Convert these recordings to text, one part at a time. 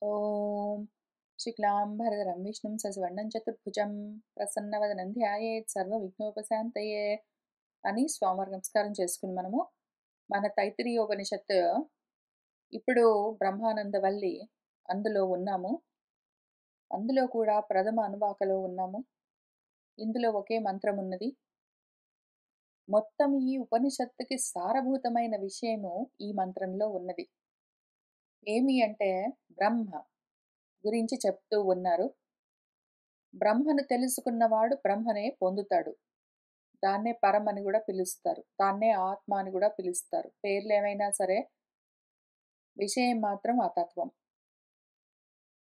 ఓం శుక్లాంబరధరం విష్ణుం సశివర్ణం చతుర్భుజం ప్రసన్నవదనం ధ్యాయేత్ సర్వవిఘ్నోపశాంతయే అని స్వామివారికి నమస్కారం చేసుకుని మన తైత్తిరీయోపనిషత్తు ఇప్పుడు బ్రహ్మానందవల్లి అందులో ఉన్నాము. అందులో కూడా ప్రథమ అనువాకలో ఉన్నాము. ఇందులో ఒకే మంత్రం ఉన్నది. మొత్తం ఈ ఉపనిషత్తుకి సారభూతమైన విషయము ఈ మంత్రంలో ఉన్నది. ఏమి అంటే బ్రహ్మ గురించి చెప్తూ ఉన్నారు. బ్రహ్మను తెలుసుకున్నవాడు బ్రహ్మనే పొందుతాడు. దాన్నే పరం అని కూడా పిలుస్తారు. దాన్నే ఆత్మ అని కూడా పిలుస్తారు. పేర్లు ఏమైనా సరే విషయం మాత్రం ఆ తత్వం.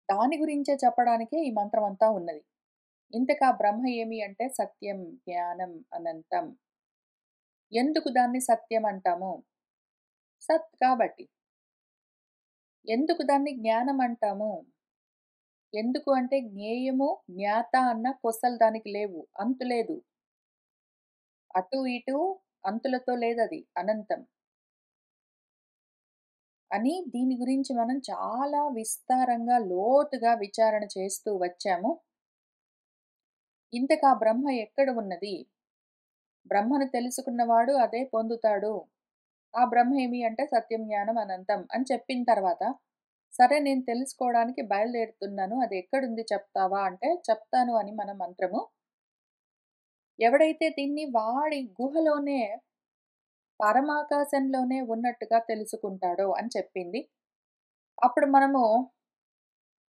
దాని గురించే చెప్పడానికే ఈ మంత్రం అంతా ఉన్నది. ఇంతకా బ్రహ్మ ఏమి అంటే సత్యం, జ్ఞానం, అనంతం. ఎందుకు దాన్ని సత్యం అంటాము? సత్ కాబట్టి. ఎందుకు దాన్ని జ్ఞానం అంటాము? ఎందుకు అంటే జ్ఞేయము, జ్ఞాత అన్న కొసలు దానికి లేవు, అంతు లేదు. అటు ఇటు అంతులతో లేదది, అనంతం అని దీని గురించి మనం చాలా విస్తారంగా లోతుగా విచారణ చేస్తూ వచ్చాము. ఇంతకా బ్రహ్మ ఎక్కడ ఉన్నది? బ్రహ్మను తెలుసుకున్నవాడు అదే పొందుతాడు. ఆ బ్రహ్మ ఏమి అంటే సత్యం, జ్ఞానం, అనంతం అని చెప్పిన తర్వాత, సరే నేను తెలుసుకోవడానికి బయలుదేరుతున్నాను, అది ఎక్కడుంది చెప్తావా అంటే చెప్తాను అని మన మంత్రము. ఎవడైతే దీన్ని వాడి గుహలోనే పరమాకాశంలోనే ఉన్నట్టుగా తెలుసుకుంటాడో అని చెప్పింది. అప్పుడు మనము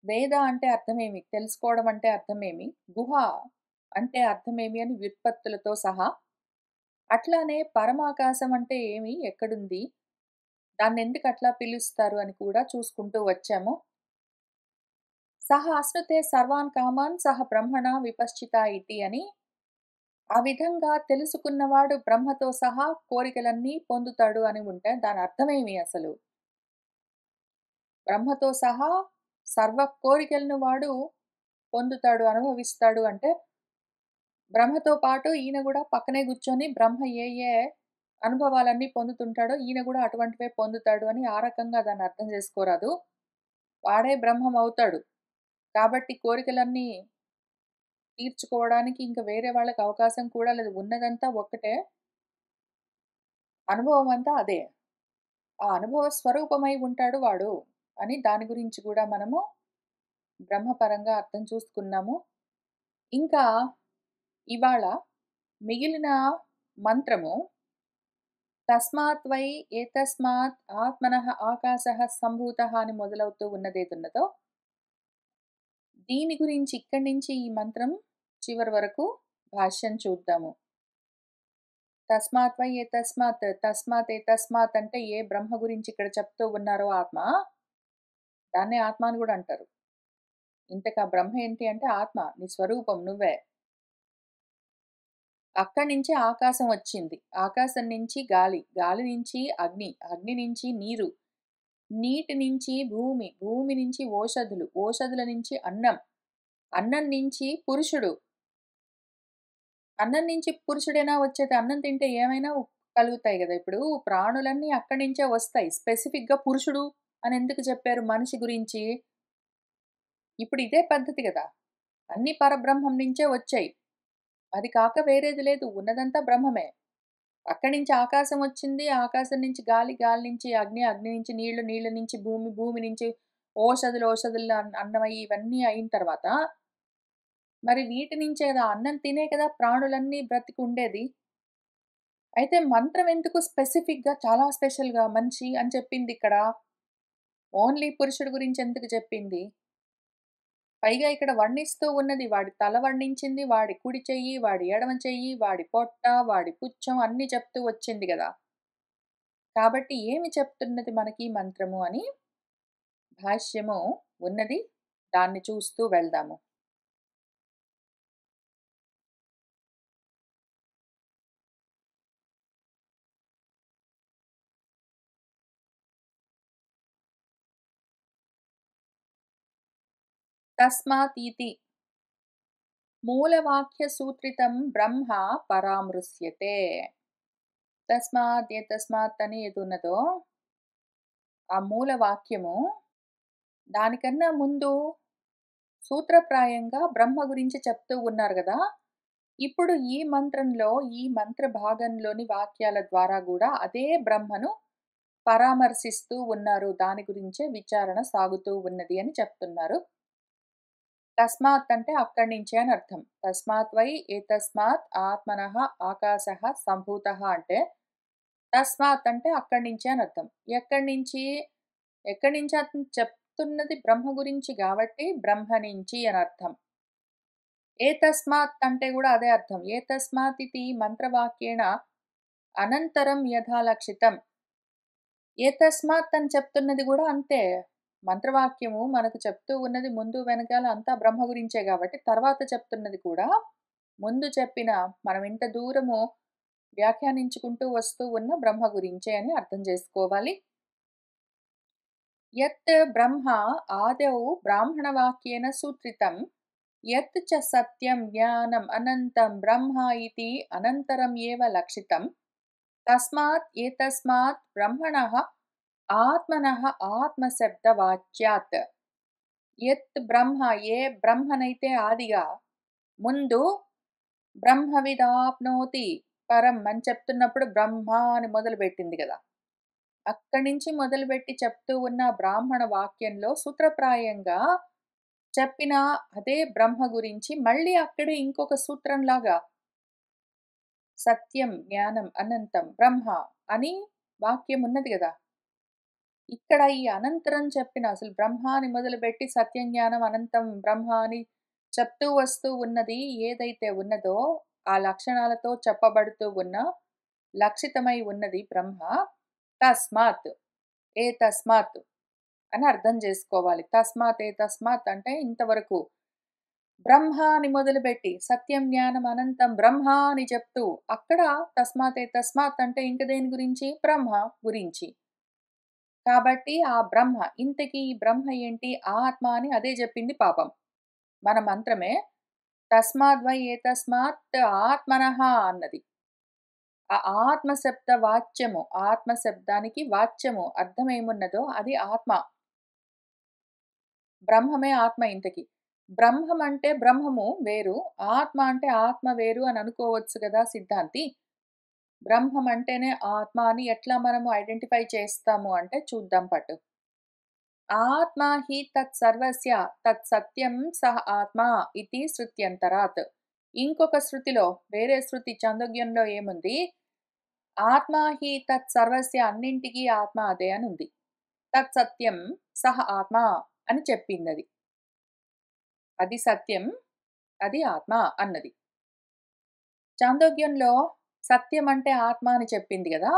వేద అంటే అర్థమేమి? తెలుసుకోవడం అంటే అర్థమేమి? గుహ అంటే అర్థమేమి అని వ్యుత్పత్తులతో సహా, అట్లానే పరమాకాశం అంటే ఏమి? ఎక్కడుంది? దాన్నెందుకు అట్లా పిలుస్తారు అని కూడా చూసుకుంటూ వచ్చాము. సహ అశ్నుతే సర్వాన్ కామాన్ సహ బ్రహ్మణ విపశ్చిత ఇతి అని, ఆ విధంగా తెలుసుకున్నవాడు బ్రహ్మతో సహా కోరికలన్నీ పొందుతాడు అని ఉంటే దాని అర్థమేమి అసలు? బ్రహ్మతో సహా సర్వ కోరికలను వాడు పొందుతాడు, అనుభవిస్తాడు అంటే, బ్రహ్మతో పాటు ఈయన గూడా పక్కనే గూర్చొని బ్రహ్మ ఏ ఏ అనుభవాలన్నీ పొందుతుంటాడో ఈయన గూడా అటువంటివే పొందుతాడు అని ఆ రకంగా దాన్ని అర్థం జేసుకోరాదు. వాడే బ్రహ్మమవుతాడు. కాబట్టి కోరికలన్నీ తీర్చుకోవడానికి ఇంక వేరే వాళ్ళకి అవకాశం కూడా లేదు. ఉన్నదంతా ఒక్కటే. అనుభవం అంతా అదే. ఆ అనుభవ స్వరూపమై ఉంటాడు వాడు అని దాని గురించి గూడా మనము బ్రహ్మపరంగా అర్థం చూసుకున్నాము. ఇంకా ఇవాళ మిగిలిన మంత్రము తస్మాత్ వై ఏతస్మాత్ ఆత్మనః ఆకాశః సంభూతః అని మొదలవుతూ ఉన్నదేదున్నదో, దీని గురించి ఇక్కడి నుంచి ఈ మంత్రం చివరి వరకు భాష్యం చూద్దాము. తస్మాత్ వై ఏతస్మాత్, తస్మాత్ ఏతస్మాత్ అంటే ఏ బ్రహ్మ గురించి ఇక్కడ చెప్తూ ఉన్నారో ఆత్మ, దాన్నే ఆత్మ అని కూడా అంటారు. ఇంతకా బ్రహ్మ ఏంటి అంటే ఆత్మ, నీ స్వరూపం నువ్వే. అక్కడి నుంచి ఆకాశం వచ్చింది. ఆకాశం నుంచి గాలి, గాలి నుంచి అగ్ని, అగ్ని నుంచి నీరు, నీటి నుంచి భూమి, భూమి నుంచి ఓషధులు, ఓషధుల నుంచి అన్నం, అన్నం నుంచి పురుషుడు, అన్నం నుంచి పురుషుడైనా వచ్చేది. అన్నం తింటే ఏమైనా కలుగుతాయి గదా! ఇప్పుడు ప్రాణులన్నీ అక్కడి నుంచే వస్తాయి. స్పెసిఫిక్‌గా పురుషుడు అని ఎందుకు చెప్పారు మనిషి గురించి? ఇప్పుడు ఇదే పద్ధతి గదా! అన్నీ పరబ్రహ్మం నుంచే వచ్చాయి. అది కాక వేరేది లేదు. ఉన్నదంతా బ్రహ్మమే. అక్కడి నుంచి ఆకాశం వచ్చింది. ఆకాశం నుంచి గాలి, గాలి నుంచి అగ్ని, అగ్ని నుంచి నీళ్లు, నీళ్ల నుంచి భూమి, భూమి నుంచి ఓషధులు, ఓషధులు అన్నమయ్యి ఇవన్నీ అయిన తర్వాత, మరి వీటి నుంచే కదా అన్నం తినే కదా ప్రాణులన్నీ బ్రతికి ఉండేది. అయితే మంత్రం ఎందుకు స్పెసిఫిక్‌గా చాలా స్పెషల్‌గా మనిషి అని చెప్పిందిక్కడ? ఓన్లీ పురుషుడు గురించి ఎందుకు చెప్పింది? పైగా ఇక్కడ వర్ణిస్తూ ఉన్నది వాడి తల వర్ణించింది, వాడి కుడి చెయ్యి, వాడి ఎడమ చెయ్యి, వాడి పొట్ట, వాడి పుచ్చం అన్నీ చెప్తూ వచ్చింది గదా! కాబట్టి ఏమి చెప్తున్నది మనకి మంత్రము అని భాష్యము ఉన్నది. దాన్ని చూస్తూ వెళ్దాము. తస్మాతీతి మూలవాక్య సూత్రితం బ్రహ్మ పరామృశ్యతే. తస్మాత్ ఏ తస్మాత్ అని ఏదున్నదో ఆ మూల వాక్యము దానికన్నా ముందు సూత్రప్రాయంగా బ్రహ్మ గురించి చెప్తూ ఉన్నారు గదా! ఇప్పుడు ఈ మంత్రంలో, ఈ మంత్ర భాగంలోని వాక్యాల ద్వారా గూడా అదే బ్రహ్మను పరామర్శిస్తూ ఉన్నారు. దాని గురించే విచారణ సాగుతూ ఉన్నది అని చెప్తున్నారు. తస్మాత్ అంటే అక్కడి నుంచే అని అర్థం. తస్మాత్ వై ఏతస్మాత్ ఆత్మనః ఆకాశః సంభూతః అంటే తస్మాత్ అంటే అక్కడి నుంచే అని అర్థం. ఎక్కడి నుంచి? ఎక్కడి నుంచి అతను చెప్తున్నది బ్రహ్మ గురించి గాబట్టి బ్రహ్మ నుంచి అని అర్థం. ఏతస్మాత్ అంటే గూడా అదే అర్థం. ఏతస్మాత్ ఇతి మంత్రవాక్యేన అనంతరం యథా లక్షితం. ఏతస్మాత్ అని చెప్తున్నది గూడా అంతే. మంత్రవాక్యము మనకు చెప్తూ ఉన్నది ముందు వెనకాల అంతా బ్రహ్మ గురించే గాబట్టి, తర్వాత చెప్తున్నది కూడా ముందు చెప్పిన మనం ఇంత దూరము వ్యాఖ్యానించుకుంటూ వస్తూ ఉన్న బ్రహ్మ గురించే అని అర్థం జేసుకోవాలి. యత్ బ్రహ్మ ఆదౌ బ్రాహ్మణవాక్యేన సూత్రితం యత్ చ సత్యం జ్ఞానం అనంతం బ్రహ్మ ఇతి అనంతరం ఏవ లక్షితం తస్మాత్ ఏతస్మాత్ బ్రహ్మణః ఆత్మనః ఆత్మశబ్దవాచ్యాత్ యత్ బ్రహ్మ ఏ బ్రహ్మనైతే ఆదిగా ముందు బ్రహ్మవిదాప్నోతి పరం అని చెప్తున్నప్పుడు బ్రహ్మ అని మొదలుపెట్టింది కదా! అక్కడి నుంచి మొదలుపెట్టి చెప్తూ ఉన్న బ్రాహ్మణ వాక్యంలో సూత్రప్రాయంగా చెప్పిన అదే బ్రహ్మ గురించి మళ్ళీ అక్కడే ఇంకొక సూత్రంలాగా సత్యం, జ్ఞానం, అనంతం, బ్రహ్మ అని వాక్యం ఉన్నది గదా! ఇక్కడ ఈ అనంతరం చెప్పిన అసలు బ్రహ్మ అని మొదలుపెట్టి సత్యం, జ్ఞానం, అనంతం, బ్రహ్మ అని చెప్తూ వస్తూ ఉన్నది ఏదైతే ఉన్నదో ఆ లక్షణాలతో చెప్పబడుతూ ఉన్న లక్షితమై ఉన్నది బ్రహ్మ. తస్మాత్ ఏతస్మాత్ అని అర్థం జేసుకోవాలి. తస్మాత్ ఏతస్మాత్ అంటే ఇంతవరకు బ్రహ్మ అని మొదలుపెట్టి సత్యం, జ్ఞానం, అనంతం బ్రహ్మ అని చెప్తూ అక్కడ తస్మాత్ ఏతస్మాత్ అంటే ఇంక దేని గురించి? బ్రహ్మ గురించి. కాబట్టి ఆ బ్రహ్మ ఇంతకీ ఈ బ్రహ్మ ఏంటి? ఆత్మ అని అదే జెప్పింది పాపం. మన మంత్రమే తస్మాద్వై ఏతస్మాత్ ఆత్మనః అన్నది. ఆ ఆత్మ శబ్ద వాచ్యము, ఆత్మ శబ్దానికి వాచ్యము అర్థమేమున్నదో అది ఆత్మ. బ్రహ్మమే ఆత్మ ఇంతకి. బ్రహ్మం అంటే బ్రహ్మము వేరు, ఆత్మ అంటే ఆత్మ వేరు అని అనుకోవచ్చు గదా సిద్ధాంతి. బ్రహ్మం అంటేనే ఆత్మ అని ఎట్లా మనము ఐడెంటిఫై చేస్తాము అంటే చూద్దాం పట్టు. ఆత్మ హి తత్సర్వస్య తత్సత్యం సహ ఆత్మ ఇతి శృత్యంతరాత్. ఇంకొక శృతిలో వేరే శృతి చాందోగ్యంలో ఏముంది? ఆత్మ హి తత్సర్వస్య అన్నింటికి ఆత్మ అదే అని ఉంది. తత్సత్యం సహ ఆత్మ అని చెప్పిందది. అది సత్యం, అది ఆత్మ అన్నది. చాందోగ్యంలో సత్యం అంటే ఆత్మ అని చెప్పింది గదా!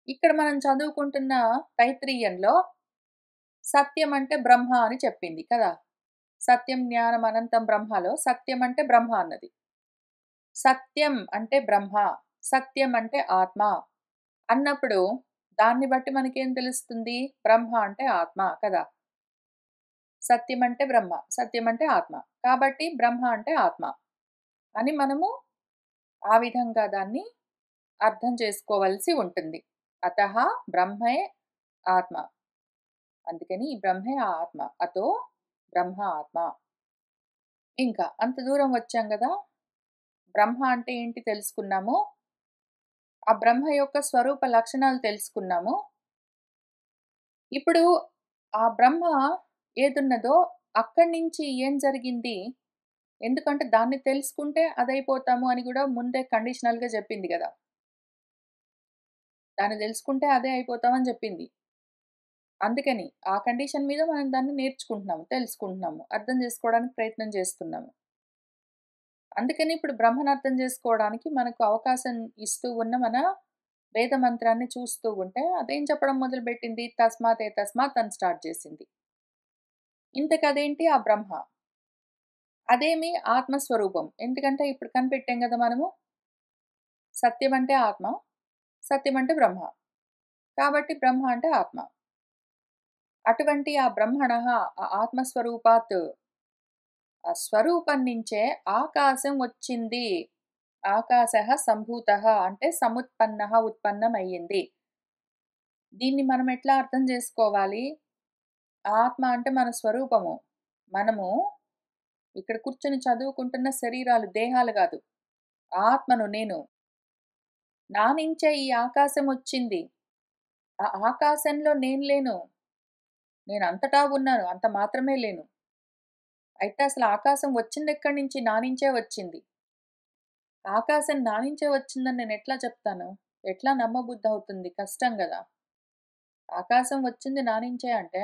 ఇక్కడ మనం చదువుకుంటున్న తైత్రీయంలో సత్యం అంటే బ్రహ్మ అని చెప్పింది కదా! సత్యం, జ్ఞానం, అనంతం బ్రహ్మలో సత్యం అంటే బ్రహ్మ అన్నది. సత్యం అంటే బ్రహ్మ, సత్యం అంటే ఆత్మ అన్నప్పుడు దాన్ని బట్టి మనకేం తెలుస్తుంది? బ్రహ్మ అంటే ఆత్మ కదా! సత్యం అంటే బ్రహ్మ, సత్యం అంటే ఆత్మ. కాబట్టి బ్రహ్మ అంటే ఆత్మ అని మనము ఆ విధంగా దాన్ని అర్థం చేసుకోవాల్సి ఉంటుంది. అతః బ్రహ్మే ఆత్మ. అందుకని ఈ బ్రహ్మే ఆ ఆత్మ. అతో బ్రహ్మ ఆత్మ. ఇంకా అంత దూరం వచ్చాం గదా! బ్రహ్మ అంటే ఏంటి తెలుసుకున్నాము. ఆ బ్రహ్మ యొక్క స్వరూప లక్షణాలు తెలుసుకున్నాము. ఇప్పుడు ఆ బ్రహ్మ ఏదున్నదో అక్కడి నుంచి ఏం జరిగింది? ఎందుకంటే దాన్ని తెలుసుకుంటే అదైపోతాము అని గూడా ముందే కండిషనల్‌గా జెప్పింది గదా! దాన్ని దెలుసుకుంటే అదే అయిపోతామని జెప్పింది. అందుకని ఆ కండిషన్ మీద మనం దాన్ని నేర్చుకుంటున్నాము, తెలుసుకుంటున్నాము, అర్థం జేసుకోవడానికి ప్రయత్నం జేస్తున్నాము. అందుకని ఇప్పుడు బ్రహ్మను అర్థం జేసుకోవడానికి మనకు అవకాశం ఇస్తూ ఉన్న మన వేద మంత్రాన్ని చూస్తూ ఉంటే అదేం చెప్పడం మొదలుపెట్టింది? తస్మాత్ ఏతస్మాత్ అని స్టార్ట్ జేసింది. ఇంతకదేంటి? ఆ బ్రహ్మ. అదేమి ఆత్మస్వరూపం. ఎందుకంటే ఇప్పుడు కనిపెట్టాం గదా మనము. సత్యం అంటే ఆత్మ, సత్యం అంటే బ్రహ్మ. కాబట్టి బ్రహ్మ అంటే ఆత్మ. అటువంటి ఆ బ్రహ్మణః ఆ ఆత్మస్వరూపాత్ ఆ స్వరూపం నుంచే ఆకాశం వచ్చింది. ఆకాశః సంభూతః అంటే సముత్పన్నః ఉత్పన్నమయ్యింది. దీన్ని మనం ఎట్లా అర్థం జేసుకోవాలి? ఆత్మ అంటే మన స్వరూపము. మనము ఇక్కడ కూర్చొని చదువుకుంటున్న శరీరాలు, దేహాలు గాదు. ఆత్మను నేను. నా నుంచే ఈ ఆకాశమొచ్చింది. ఆ ఆకాశంలో నేను లేను. నేనంతటా ఉన్నాను. అంత మాత్రమే లేను. అయితే అసలు ఆకాశం వచ్చిందెక్కడి నుంచి? నా నుంచే వచ్చింది. ఆకాశం నా నుంచే వచ్చిందని నేనెట్లా చెప్తాను? ఎట్లా నమ్మబుద్ధవుతుంది? కష్టం గదా! ఆకాశం వచ్చింది నా నుంచే అంటే,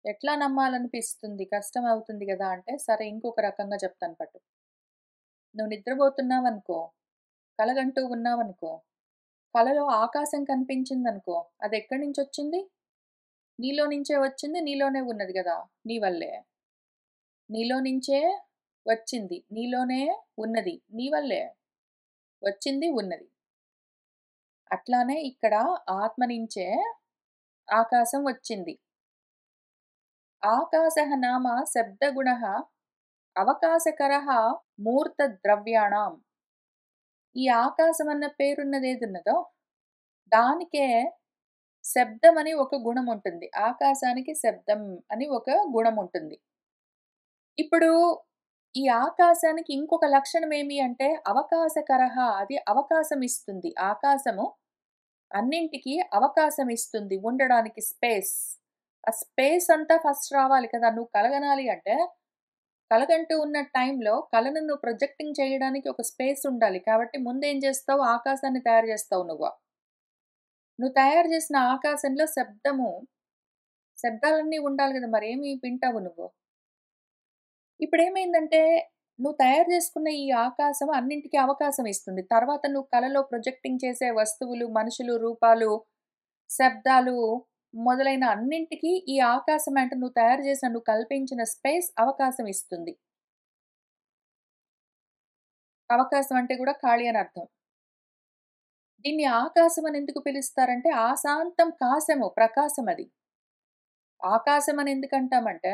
ఎట్లా నమ్మాలనిపిస్తుంది? కష్టమవుతుంది గదా! అంటే, సరే ఇంకొక రకంగా చెప్తాను పట్టు. నువ్వు నిద్రపోతున్నావనుకో, కలగంటూ ఉన్నావనుకో, కలలో ఆకాశం కనిపించిందనుకో, అదెక్కడి నుంచొచ్చింది? నీలో నుంచే వచ్చింది. నీలోనే ఉన్నది గదా! నీ వల్లే. నీలో నుంచే వచ్చింది. నీలోనే ఉన్నది. నీ వల్లే. వచ్చింది, ఉన్నది. అట్లానే ఇక్కడ ఆత్మ నించే ఆకాశం వచ్చింది. ఆకాశః నామ శబ్దగుణః అవకాశకరః మూర్తద్రవ్యాణం. ఈ ఆకాశం అన్న పేరున్నదేదున్నదో, దానికే శబ్దం అని ఒక గుణం ఉంటుంది. ఆకాశానికి శబ్దం అని ఒక గుణం ఉంటుంది. ఇప్పుడు ఈ ఆకాశానికి ఇంకొక లక్షణం ఏమి అంటే అవకాశకరః, అది అవకాశం ఇస్తుంది. ఆకాశము అన్నింటికి అవకాశం ఇస్తుంది ఉండడానికి స్పేస్. ఆ స్పేస్ అంతా ఫస్ట్ రావాలి కదా! నువ్వు కలగనాలి అంటే, కలగంటూ ఉన్న టైంలో కలను నువ్వు ప్రొజెక్టింగ్ చేయడానికి ఒక స్పేస్ ఉండాలి. కాబట్టి ముందేం చేస్తావు? ఆకాశాన్ని తయారు చేస్తావు నువ్వు. నువ్వు తయారు చేసిన ఆకాశంలో శబ్దాలన్నీ ఉండాలి గదా! మరేమి వింటావు నువ్వు? ఇప్పుడేమైందంటే, నువ్వు తయారు చేసుకున్న ఈ ఆకాశం అన్నింటికి అవకాశం ఇస్తుంది. తర్వాత నువ్వు కలలో ప్రొజెక్టింగ్ చేసే వస్తువులు, మనుషులు, రూపాలు, శబ్దాలు మొదలైన అన్నింటికి ఈ ఆకాశం అంటే నువ్వు తయారు చేసిన, నువ్వు కల్పించిన స్పేస్ అవకాశం ఇస్తుంది. అవకాశం అంటే కూడా ఖాళీ అని అర్థం. దీన్ని ఆకాశం అని ఎందుకు పిలుస్తారంటే, ఆశాంతం కాశము, ప్రకాశం అది. ఆకాశం అని ఎందుకంటామంటే,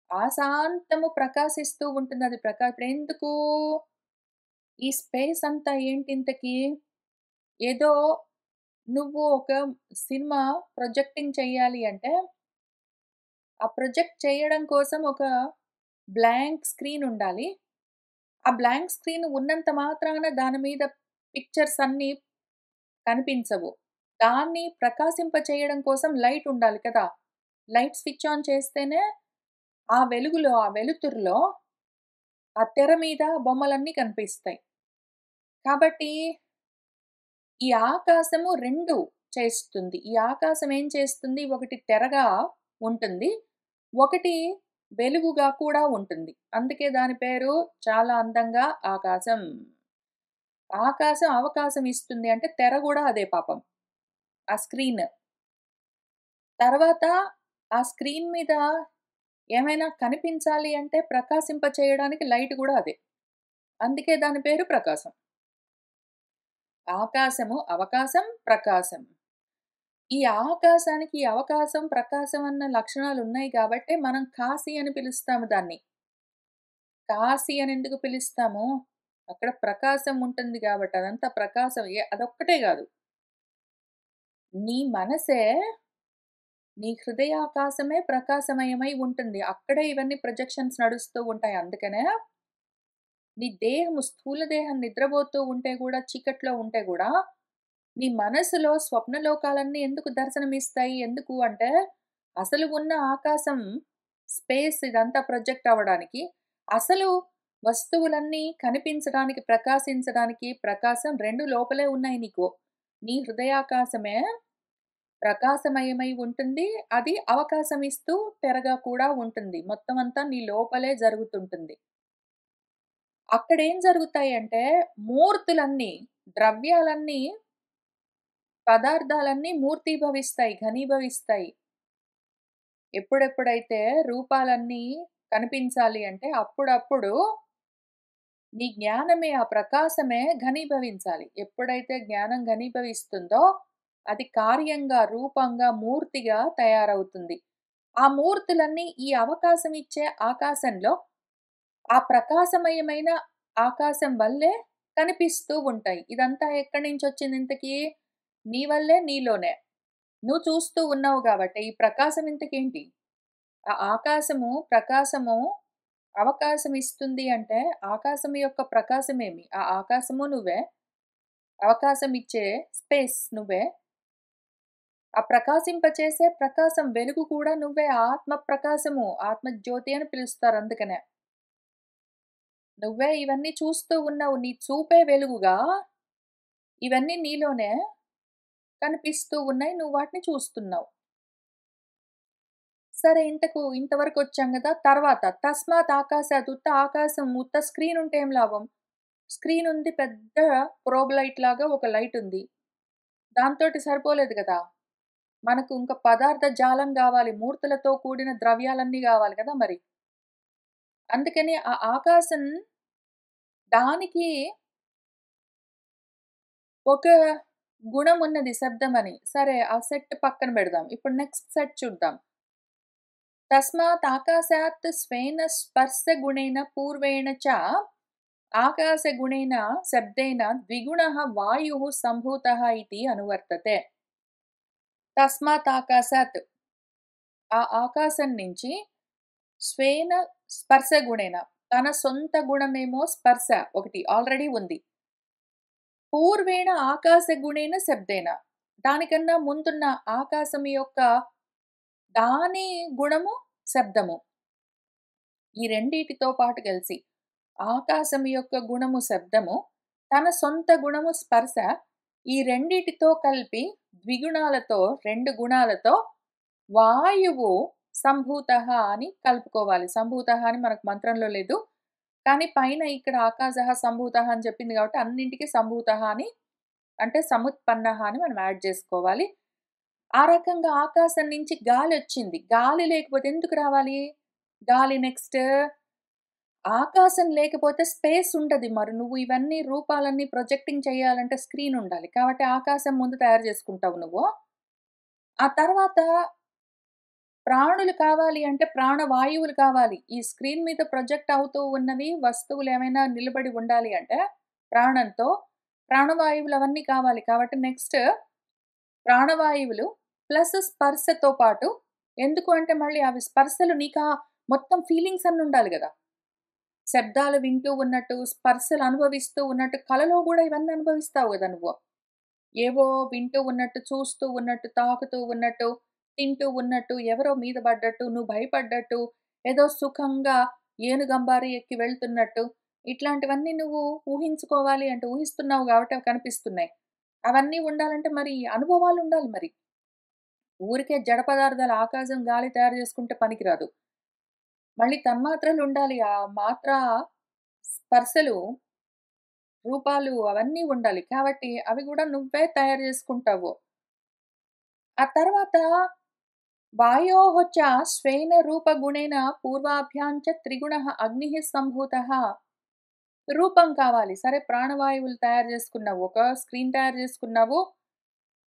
ఆశాంతము ప్రకాశిస్తూ ఉంటుంది. అది ఇప్పుడెందుకు ఈ స్పేస్ అంతా ఏంటి ఇంతకీ? ఏదో నువ్వు ఒక సినిమా ప్రొజెక్టింగ్ చెయ్యాలి అంటే, ఆ ప్రొజెక్ట్ చేయడం కోసం ఒక బ్లాంక్ స్క్రీన్ ఉండాలి. ఆ బ్లాంక్ స్క్రీన్ ఉన్నంత మాత్రాన దాని మీద పిక్చర్స్ అన్నీ కనిపించవు. దాన్ని ప్రకాశింప చేయడం కోసం లైట్ ఉండాలి కదా! లైట్ స్విచ్ ఆన్ చేస్తేనే ఆ వెలుగులో, ఆ వెలుతురులో ఆ తెర మీద బొమ్మలన్నీ కనిపిస్తాయి. కాబట్టి ఈ ఆకాశము 2 చేస్తుంది. ఈ ఆకాశం ఏం చేస్తుంది? ఒకటి తెరగా ఉంటుంది. ఒకటి వెలుగుగా కూడా ఉంటుంది. అందుకే దాని పేరు చాలా అందంగా ఆకాశం. ఆకాశం అవకాశం ఇస్తుంది అంటే తెర గూడా అదే పాపం. ఆ స్క్రీన్. తర్వాత ఆ స్క్రీన్ మీద ఏమైనా కనిపించాలి అంటే ప్రకాశింప చేయడానికి లైట్ గూడా అదే. అందుకే దాని పేరు ప్రకాశం. ఆకాశము, అవకాశం, ప్రకాశం. ఈ ఆకాశానికి ఈ అవకాశం, ప్రకాశం అన్న లక్షణాలున్నాయి గాబట్టే మనం కాశీ అని పిలుస్తాము దాన్ని. కాశీ అని ఎందుకు పిలుస్తాము? అక్కడ ప్రకాశం ఉంటుంది గాబట్టి అదంతా ప్రకాశం అదొక్కటే గాదు. నీ మనసే నీ హృదయాకాశమే ప్రకాశమయమై ఉంటుంది. అక్కడే ఇవన్నీ ప్రొజెక్షన్స్ నడుస్తూ ఉంటాయి. అందుకనే నీ దేహము స్థూల దేహం నిద్రపోతూ ఉంటే గూడా, చీకట్లో ఉంటే గూడా, నీ మనసులో స్వప్నలోకాలన్నీ ఎందుకు దర్శనమిస్తాయి? ఎందుకు అంటే, అసలు ఉన్న ఆకాశం, స్పేస్ ఇదంతా ప్రొజెక్ట్ అవ్వడానికి, అసలు వస్తువులన్నీ కనిపించడానికి, ప్రకాశించడానికి, ప్రకాశం 2 లోపలే ఉన్నాయి నీకు. నీ హృదయాకాశమే ప్రకాశమయమై ఉంటుంది. అది అవకాశమిస్తూ తెరగా కూడా ఉంటుంది. మొత్తం అంతా నీ లోపలే జరుగుతుంటుంది. అక్కడేం జరుగుతాయంటే, మూర్తులన్నీ, ద్రవ్యాలన్నీ, పదార్థాలన్నీ మూర్తీభవిస్తాయి, ఘనీభవిస్తాయి. ఎప్పుడెప్పుడైతే రూపాలన్నీ కనిపించాలి అంటే, అప్పుడప్పుడు నీ జ్ఞానమే, ఆ ప్రకాశమే ఘనీభవించాలి. ఎప్పుడైతే జ్ఞానం ఘనీభవిస్తుందో, అది కార్యంగా, రూపంగా, మూర్తిగా తయారవుతుంది. ఆ మూర్తులన్నీ ఈ అవకాశం ఇచ్చే ఆకాశంలో ఆ ప్రకాశమయమైన ఆకాశం వల్లే కనిపిస్తూ ఉంటాయి. ఇదంతా ఎక్కడి నుంచొచ్చింది ఇంతకీ? నీ వల్లే, నీలోనే. నువ్వు చూస్తూ ఉన్నావు గాబట్టే ఈ ప్రకాశం ఇంతకేంటి? ఆ ప్రకాశము అవకాశం ఇస్తుంది అంటే, ఆకాశం యొక్క ప్రకాశమేమి? ఆ ఆకాశము నువ్వే. అవకాశం ఇచ్చే స్పేస్ నువ్వే. ఆ ప్రకాశింపచేసే ప్రకాశం వెలుగు కూడా నువ్వే. ఆత్మ ప్రకాశము, ఆత్మజ్యోతి అని పిలుస్తారు అందుకనే. నువ్వే ఇవన్నీ చూస్తూ ఉన్నావు. నీ చూపే వెలుగుగా ఇవన్నీ నీలోనే కనిపిస్తూ ఉన్నాయి. నువ్వు వాటిని చూస్తున్నావు. సరే ఇంతవరకొచ్చాం గదా! తర్వాత తస్మాత్ ఆకాశాత్ ఆకాశం ఉత్త స్క్రీన్ ఉంటే ఏం లాభం? స్క్రీన్ ఉంది, పెద్ద ప్రోబ్ లైట్ లాగా ఒక లైట్ ఉంది. దాంతోటి సరిపోలేదు గదా! మనకు ఇంక పదార్థ జాలం గావాలి. మూర్తులతో కూడిన ద్రవ్యాలన్నీ గావాలి గదా మరి. అందుకని ఆ ఆకాశం దానికి ఒక గుణం ఉన్నది శబ్దమని. సరే ఆ సెట్ పక్కన బెడదాం. ఇప్పుడు నెక్స్ట్ సెట్ చూద్దాం. తస్మాత్ ఆకాశాత్ స్వేన స్పర్శగుణేన పూర్వేణ చ ఆకాశగుణేన శబ్దేన ద్విగుణః వాయుః సంభూతः ఇతి అనువర్తతే. తస్మాత్ ఆకాశాత్ ఆ ఆకాశం నుంచి స్వేన స్పర్శగుణేన తన సొంత గుణమేమో స్పర్శ ఒకటి ఆల్రెడీ ఉంది. పూర్వేణ ఆకాశగుణేన శబ్దేన దానికన్నా ముందున్న ఆకాశం యొక్క దాని గుణము శబ్దము. ఈ రెండిటితో పాటు కలిసి ఆకాశం యొక్క గుణము శబ్దము, తన సొంత గుణము స్పర్శ, ఈ రెండిటితో కలిపి ద్విగుణాలతో 2 గుణాలతో వాయువు సంభూతః అని కలుపుకోవాలి. సంభూతః అని మనకు మంత్రంలో లేదు. కానీ పైన ఇక్కడ ఆకాశః సంభూతః అని చెప్పింది కాబట్టి అన్నింటికి సంభూతః అని అంటే సముత్పన్నః అని మనం యాడ్ చేసుకోవాలి. ఆ రకంగా ఆకాశం నుంచి గాలొచ్చింది. గాలి లేకపోతే ఎందుకు రావాలి? గాలి నెక్స్ట్ ఆకాశం లేకపోతే స్పేస్ ఉండది. మరి నువ్వు ఇవన్నీ రూపాలన్నీ ప్రొజెక్టింగ్ చేయాలంటే స్క్రీన్ ఉండాలి. కాబట్టి ఆకాశం ముందు తయారు చేసుకుంటావు నువ్వు. ఆ తర్వాత ప్రాణులు కావాలి అంటే ప్రాణవాయువులు కావాలి. ఈ స్క్రీన్ మీద ప్రొజెక్ట్ అవుతూ ఉన్నవి వస్తువులేమైనా నిలబడి ఉండాలి అంటే ప్రాణంతో ప్రాణవాయువులు అవన్నీ కావాలి. కాబట్టి నెక్స్ట్ ప్రాణవాయువులు ప్లస్ స్పర్శతో పాటు ఎందుకు అంటే మళ్ళీ అవి స్పర్శలు నీకా మొత్తం ఫీలింగ్స్ అన్నీ ఉండాలి గదా! శబ్దాలు వింటూ ఉన్నట్టు, స్పర్శలు అనుభవిస్తూ ఉన్నట్టు, కలలో గూడా ఇవన్నీ అనుభవిస్తావు గదా నువ్వు. ఏవో వింటూ ఉన్నట్టు, చూస్తూ ఉన్నట్టు, తాకుతూ ఉన్నట్టు, తింటూ ఉన్నట్టు, ఎవరో మీద పడ్డట్టు, నువ్వు భయపడ్డట్టు, ఏదో సుఖంగా ఏనుగంబారి ఎక్కి వెళ్తున్నట్టు, ఇట్లాంటివన్నీ నువ్వు ఊహించుకోవాలి అంటే ఊహిస్తున్నావు గాబట్టి అవి కనిపిస్తున్నాయి. అవన్నీ ఉండాలంటే మరి అనుభవాలుండాలి మరి. ఊరికే జడ పదార్థాలు ఆకాశం, గాలి తయారు చేసుకుంటే పనికిరాదు. మళ్ళీ తన్మాత్రలుండాలి. ఆ మాత్ర స్పర్శలు, రూపాలు అవన్నీ ఉండాలి. కాబట్టి అవి గూడా నువ్వే తయారు జేసుకుంటావు. ఆ తర్వాత వాయోః చ స్వేన రూపగుణేన పూర్వాభ్యాం చ త్రిగుణః అగ్నిః సంభూతః. రూపం కావాలి. సరే ప్రాణవాయువులు తయారు జేసుకున్నావు. ఒక స్క్రీన్ తయారు జేసుకున్నావు.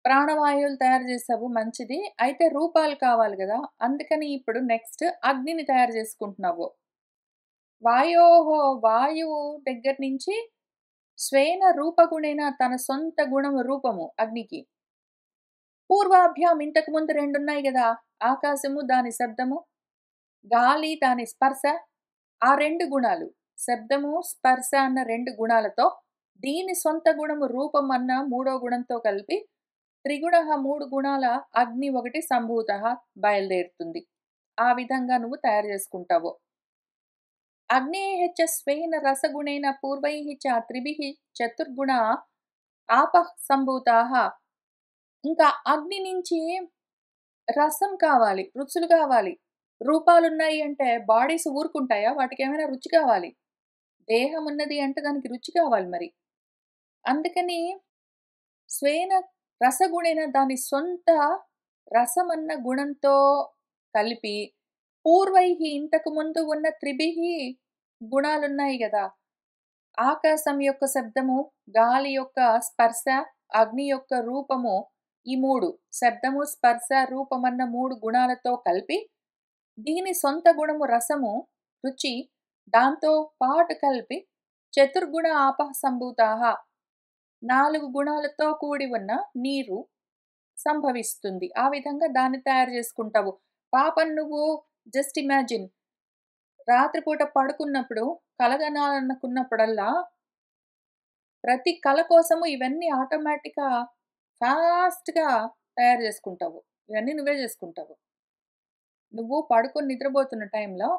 ప్రాణవాయువులు తయారు జేసావు మంచిది. అయితే రూపాలు కావాలి గదా! అందుకని ఇప్పుడు నెక్స్ట్ అగ్నిని తయారు జేసుకుంటున్నావు. వాయోః వాయువు దగ్గర నుంచి స్వేన రూపగుణేన తన సొంత గుణము రూపము అగ్నికి. పూర్వాభ్యాం ఇంతకు ముందు 2 ఉన్నాయి గదా! ఆకాశము దాని శబ్దము, గాలి దాని స్పర్శ. ఆ 2 గుణాలు శబ్దము, స్పర్శ అన్న 2 గుణాలతో దీని సొంత గుణము రూపం అన్న మూడో గుణంతో కలిపి త్రిగుణః 3 గుణాల అగ్ని ఒకటి సంభూతః బయలుదేరుతుంది. ఆ విధంగా నువ్వు తయారు చేసుకుంటావు. అగ్నేః చ స్వేన రసగుణేన పూర్వైః చ త్రిభిః చతుర్గుణ ఆపః సంభూతాః. ఇంకా అగ్ని నుంచి రసం కావాలి, రుచులు కావాలి. రూపాలున్నాయి అంటే బాడీస్ ఊరుకుంటాయా? వాటికేమైనా రుచి కావాలి. దేహం ఉన్నది అంటే దానికి రుచి కావాలి మరి. అందుకని స్వేన రసగుణేన దాని సొంత రసమన్న గుణంతో కలిపి పూర్వైః ఇంతకు ముందు ఉన్న త్రిభిః గుణాలున్నాయి గదా! ఆకాశం యొక్క శబ్దము, గాలి యొక్క స్పర్శ, అగ్ని యొక్క రూపము ఈ 3 శబ్దము, స్పర్శ, రూపమన్న 3 గుణాలతో కలిపి దీని సొంత గుణము రసము, రుచి దాంతో పాటు కలిపి చతుర్గుణ ఆపః సంభూతాః 4 గుణాలతో కూడి ఉన్న నీరు సంభవిస్తుంది. ఆ విధంగా దాన్ని తయారు చేసుకుంటావు. పాపం నువ్వు జస్ట్ ఇమాజిన్ రాత్రిపూట పడుకున్నప్పుడు కలగనాలనుకున్నప్పుడల్లా ప్రతి కల కోసము ఇవన్నీ ఆటోమేటిక్‌గా ఫాస్ట్‌గా తయారు చేసుకుంటావు. ఇవన్నీ నువ్వే చేసుకుంటావు. నువ్వు పడుకొని నిద్రపోతున్న టైంలో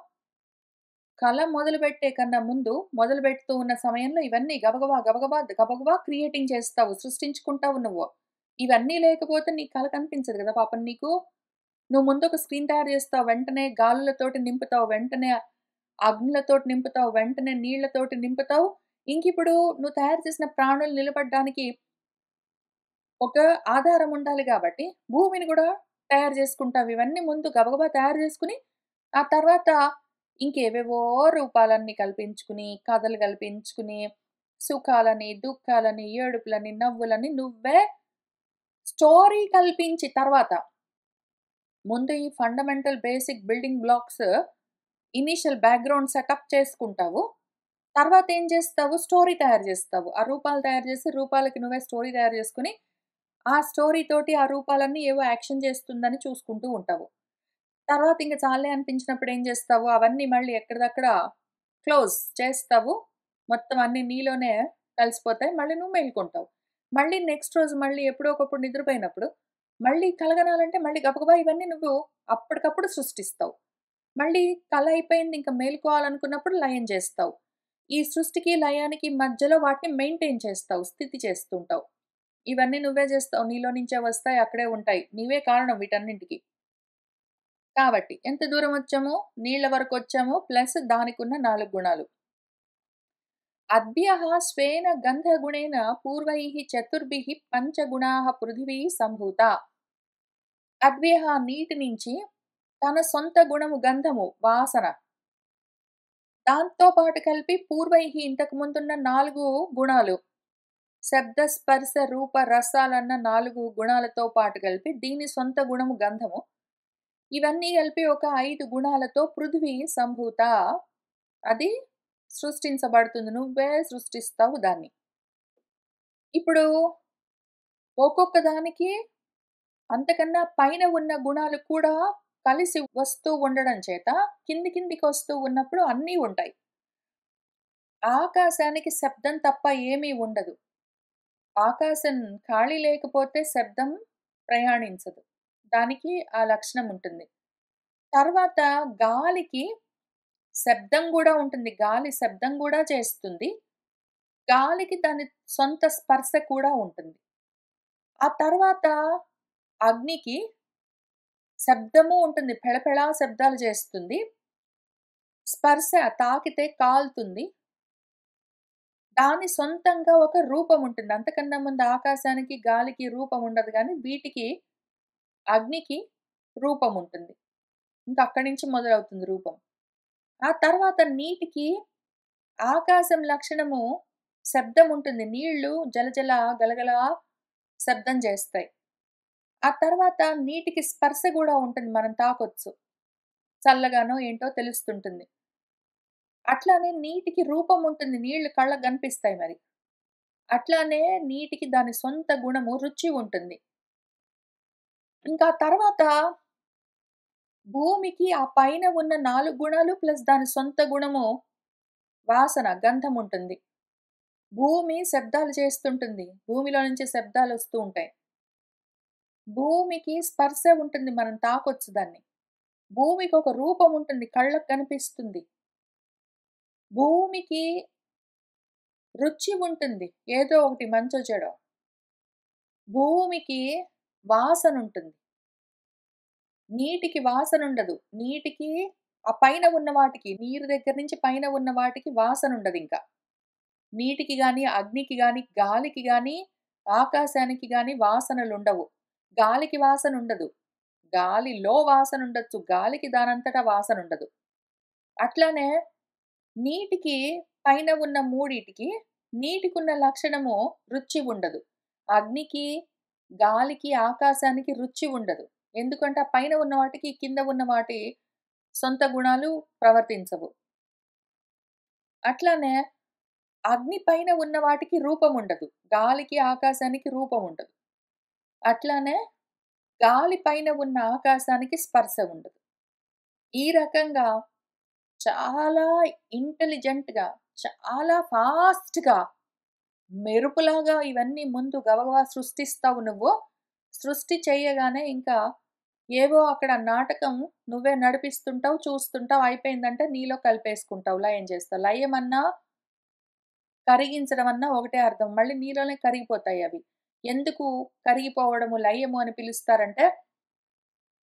కల మొదలుపెట్టే కన్నా ముందు, మొదలుపెడుతూ ఉన్న సమయంలో ఇవన్నీ గబగబా క్రియేటింగ్ చేస్తావు. సృష్టించుకుంటావు నువ్వు. ఇవన్నీ లేకపోతే నీ కల కనిపించదు గదా! పాపం నీకు. నువ్వు ముందు ఒక స్క్రీన్ తయారు చేస్తావు. వెంటనే గాలులతోటి నింపుతావు. వెంటనే అగ్నులతోటి నింపుతావు. వెంటనే నీళ్లతోటి నింపుతావు. ఇంకిప్పుడు నువ్వు తయారు చేసిన ప్రాణులు నిలబడ్డానికి ఒక ఆధారం ఉండాలి గాబట్టి, భూమిని గూడా తయారు జేసుకుంటావు. ఇవన్నీ ముందు గబగబా తయారు జేసుకొని, ఆ తర్వాత ఇంకేవేవో రూపాలన్నీ కల్పించుకుని, కథలు కల్పించుకుని, సుఖాలని, దుఃఖాలని, ఏడుపులని, నవ్వులని నువ్వే స్టోరీ కల్పించి తర్వాత, ముందు ఈ fundamental basic building blocks initial background setup చేసుకుంటావు. తర్వాతేం జేస్తావు? స్టోరీ తయారు జేస్తావు. ఆ రూపాలు తయారు జేసి, రూపాలకి నువ్వే స్టోరీ తయారు జేసుకొని ఆ స్టోరీ తోటి ఆ రూపాలన్నీ ఏవో యాక్షన్ చేస్తుందని చూసుకుంటూ ఉంటావు. తర్వాత ఇంక చాల్లే అనిపించినప్పుడు ఏం చేస్తావు? అవన్నీ మళ్ళీ ఎక్కడిదక్కడ క్లోజ్ చేస్తావు. మొత్తం అన్నీ నీలోనే కలిసిపోతాయి. మళ్ళీ నువ్వు మేలుకుంటావు. మళ్ళీ నెక్స్ట్ రోజు మళ్ళీ ఎప్పుడో ఒకప్పుడు నిద్రపోయినప్పుడు మళ్ళీ కలగనాలంటే మళ్ళీ గబగబా ఇవన్నీ నువ్వు అప్పటికప్పుడు సృష్టిస్తావు. మళ్ళీ కల అయిపోయింది ఇంక మేలుకోవాలనుకున్నప్పుడు లయం చేస్తావు. ఈ సృష్టికి, లయానికి మధ్యలో వాటిని మెయింటైన్ చేస్తావు. స్థితి చేస్తుంటావు. ఇవన్నీ నువ్వే జేస్తావు. నీలో నుంచే వస్తాయి. అక్కడే ఉంటాయి. నీవే కారణం వీటన్నింటికి. కాబట్టి ఎంత దూరం వచ్చామో, నీళ్ళ వరకొచ్చామో ప్లస్ దానికున్న 4 గుణాలు. అద్భ్యః స్వేన గంధగుణేన పూర్వైః చతుర్భిః పంచగుణాః పృథివీ సంభూతా. అద్భ్యః నీటి నుంచి తన సొంత గుణము గంధము, వాసన దాంతో పాటు కలిపి పూర్వైః ఇంతకు ముందున్న 4 గుణాలు శబ్ద, స్పర్శ, రూప, రసాలన్న 4 గుణాలతో పాటు కలిపి దీని సొంత గుణము గంధము. ఇవన్నీ కలిపి ఒక 5 గుణాలతో పృథివీ సంభూత. అది సృష్టించబడుతుంది. నువ్వే సృష్టిస్తావు దాన్ని. ఇప్పుడు ఒక్కొక్క దానికి అంతకన్నా పైన ఉన్న గుణాలు కూడా కలిసి వస్తూ ఉండడం చేత కిందికొస్తూ ఉన్నప్పుడు అన్నీ ఉంటాయి. ఆకాశానికి శబ్దం తప్ప ఏమీ ఉండదు. ఆకాశం ఖాళీ లేకపోతే శబ్దం ప్రయాణించదు. దానికి ఆ లక్షణం ఉంటుంది. తర్వాత గాలికి శబ్దం గూడా ఉంటుంది. గాలి శబ్దం గూడా చేస్తుంది. గాలికి దాని సొంత స్పర్శ కూడా ఉంటుంది. ఆ తర్వాత అగ్నికి శబ్దము ఉంటుంది. పెళపెళా శబ్దాలు చేస్తుంది. స్పర్శ తాకితే కాలుతుంది. దాని సొంతంగా ఒక రూపం ఉంటుంది. అంతకన్నా ముందు ఆకాశానికి, గాలికి రూపం ఉండదు గానీ, వీటికి అగ్నికి రూపం ఉంటుంది. ఇంక అక్కడి నుంచి మొదలవుతుంది రూపం. ఆ తర్వాత నీటికి ఆకాశం లక్షణము శబ్దం ఉంటుంది. నీళ్లు జలజల, గలగల శబ్దం చేస్తాయి. ఆ తర్వాత నీటికి స్పర్శ గూడా ఉంటుంది. మనం తాకొచ్చు. చల్లగానో ఏంటో తెలుస్తుంటుంది. అట్లానే నీటికి రూపం ఉంటుంది. నీళ్లు కళ్ళకు గనిపిస్తాయి మరి. అట్లానే నీటికి దాని సొంత గుణము రుచి ఉంటుంది. ఇంకా తర్వాత భూమికి ఆ పైన ఉన్న 4 గుణాలు ప్లస్ దాని సొంత గుణము వాసన, గంధం ఉంటుంది. భూమి శబ్దాలు చేస్తుంటుంది. భూమిలో నుంచి శబ్దాలొస్తూ ఉంటాయి. భూమికి స్పర్శ ఉంటుంది. మనం తాకొచ్చు దాన్ని. భూమికొక రూపం ఉంటుంది. కళ్ళకు కనిపిస్తుంది. భూమికి రుచి ఉంటుంది. ఏదో ఒకటి మంచో చెడో. భూమికి వాసనుంటుంది. నీటికి వాసనుండదు. నీటికి ఆ పైన ఉన్న వాటికి నీరు దగ్గర నుంచి పైన ఉన్న వాటికి వాసనుండదింక. నీటికి గాని, అగ్నికి గాని, గాలికి గాని, ఆకాశానికి గాని వాసనలుండవు. గాలికి వాసనుండదు. గాలిలో వాసనుండొచ్చు. గాలికి దానంతట వాసనుండదు. అట్లానే నీటికి పైన ఉన్న మూడిటికి నీటికున్న లక్షణము రుచి ఉండదు. అగ్నికి, గాలికి, ఆకాశానికి రుచి ఉండదు. ఎందుకంటే ఆ పైన ఉన్న వాటికి, కింద ఉన్న వాటి సొంత గుణాలు ప్రవర్తించవు. అట్లానే అగ్ని పైన ఉన్న వాటికి రూపం ఉండదు. గాలికి, ఆకాశానికి రూపం ఉండదు. అట్లానే గాలి పైన ఉన్న ఆకాశానికి స్పర్శ ఉండదు. ఈ రకంగా చాలా ఇంటెలిజెంట్‌గా, చాలా ఫాస్ట్‌గా, మెరుపులాగా ఇవన్నీ ముందు గబగబా సృష్టిస్తావు నువ్వు. సృష్టి చేయగానే ఇంకా ఏవో అక్కడ నాటకం నువ్వే నడిపిస్తుంటావు, చూస్తుంటావు. అయిపోయిందంటే నీలో కలిపేసుకుంటావు. లయం చేస్తావు. లయమన్నా, కరిగించడం అన్నా ఒకటే అర్థం. మళ్ళీ నీలోనే కరిగిపోతాయవి. ఎందుకు కరిగిపోవడము, లయము అని పిలుస్తారంటే,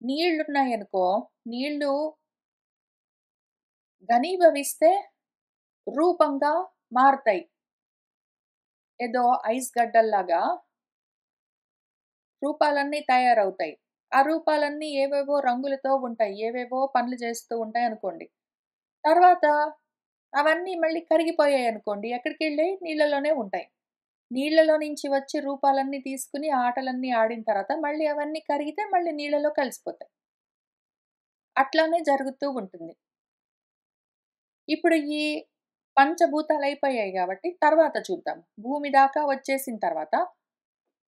నీళ్లున్నాయనుకో, నీళ్ళు ఘనీభవిస్తే రూపంగా మారతాయి. ఏదో ఐస్ గడ్డల్లాగా రూపాలన్నీ తయారవుతాయి. ఆ రూపాలన్నీ ఏవేవో రంగులతో ఉంటాయి. ఏవేవో పనులు చేస్తూ ఉంటాయనుకోండి. తర్వాత అవన్నీ మళ్ళీ కరిగిపోయాయనుకోండి. ఎక్కడికెళ్ళాయి? నీళ్ళలోనే ఉంటాయి. నీళ్ళలో నుంచి వచ్చి రూపాలన్నీ తీసుకొని ఆటలన్నీ ఆడిన తర్వాత మళ్ళీ అవన్నీ కరిగితే మళ్ళీ నీళ్ళలో కలిసిపోతాయి. అట్లానే జరుగుతూ ఉంటుంది. ఇప్పుడు ఈ పంచభూతాలయిపోయాయి గాబట్టి తర్వాత చూద్దాం. భూమి దాకా వచ్చేసిన తర్వాత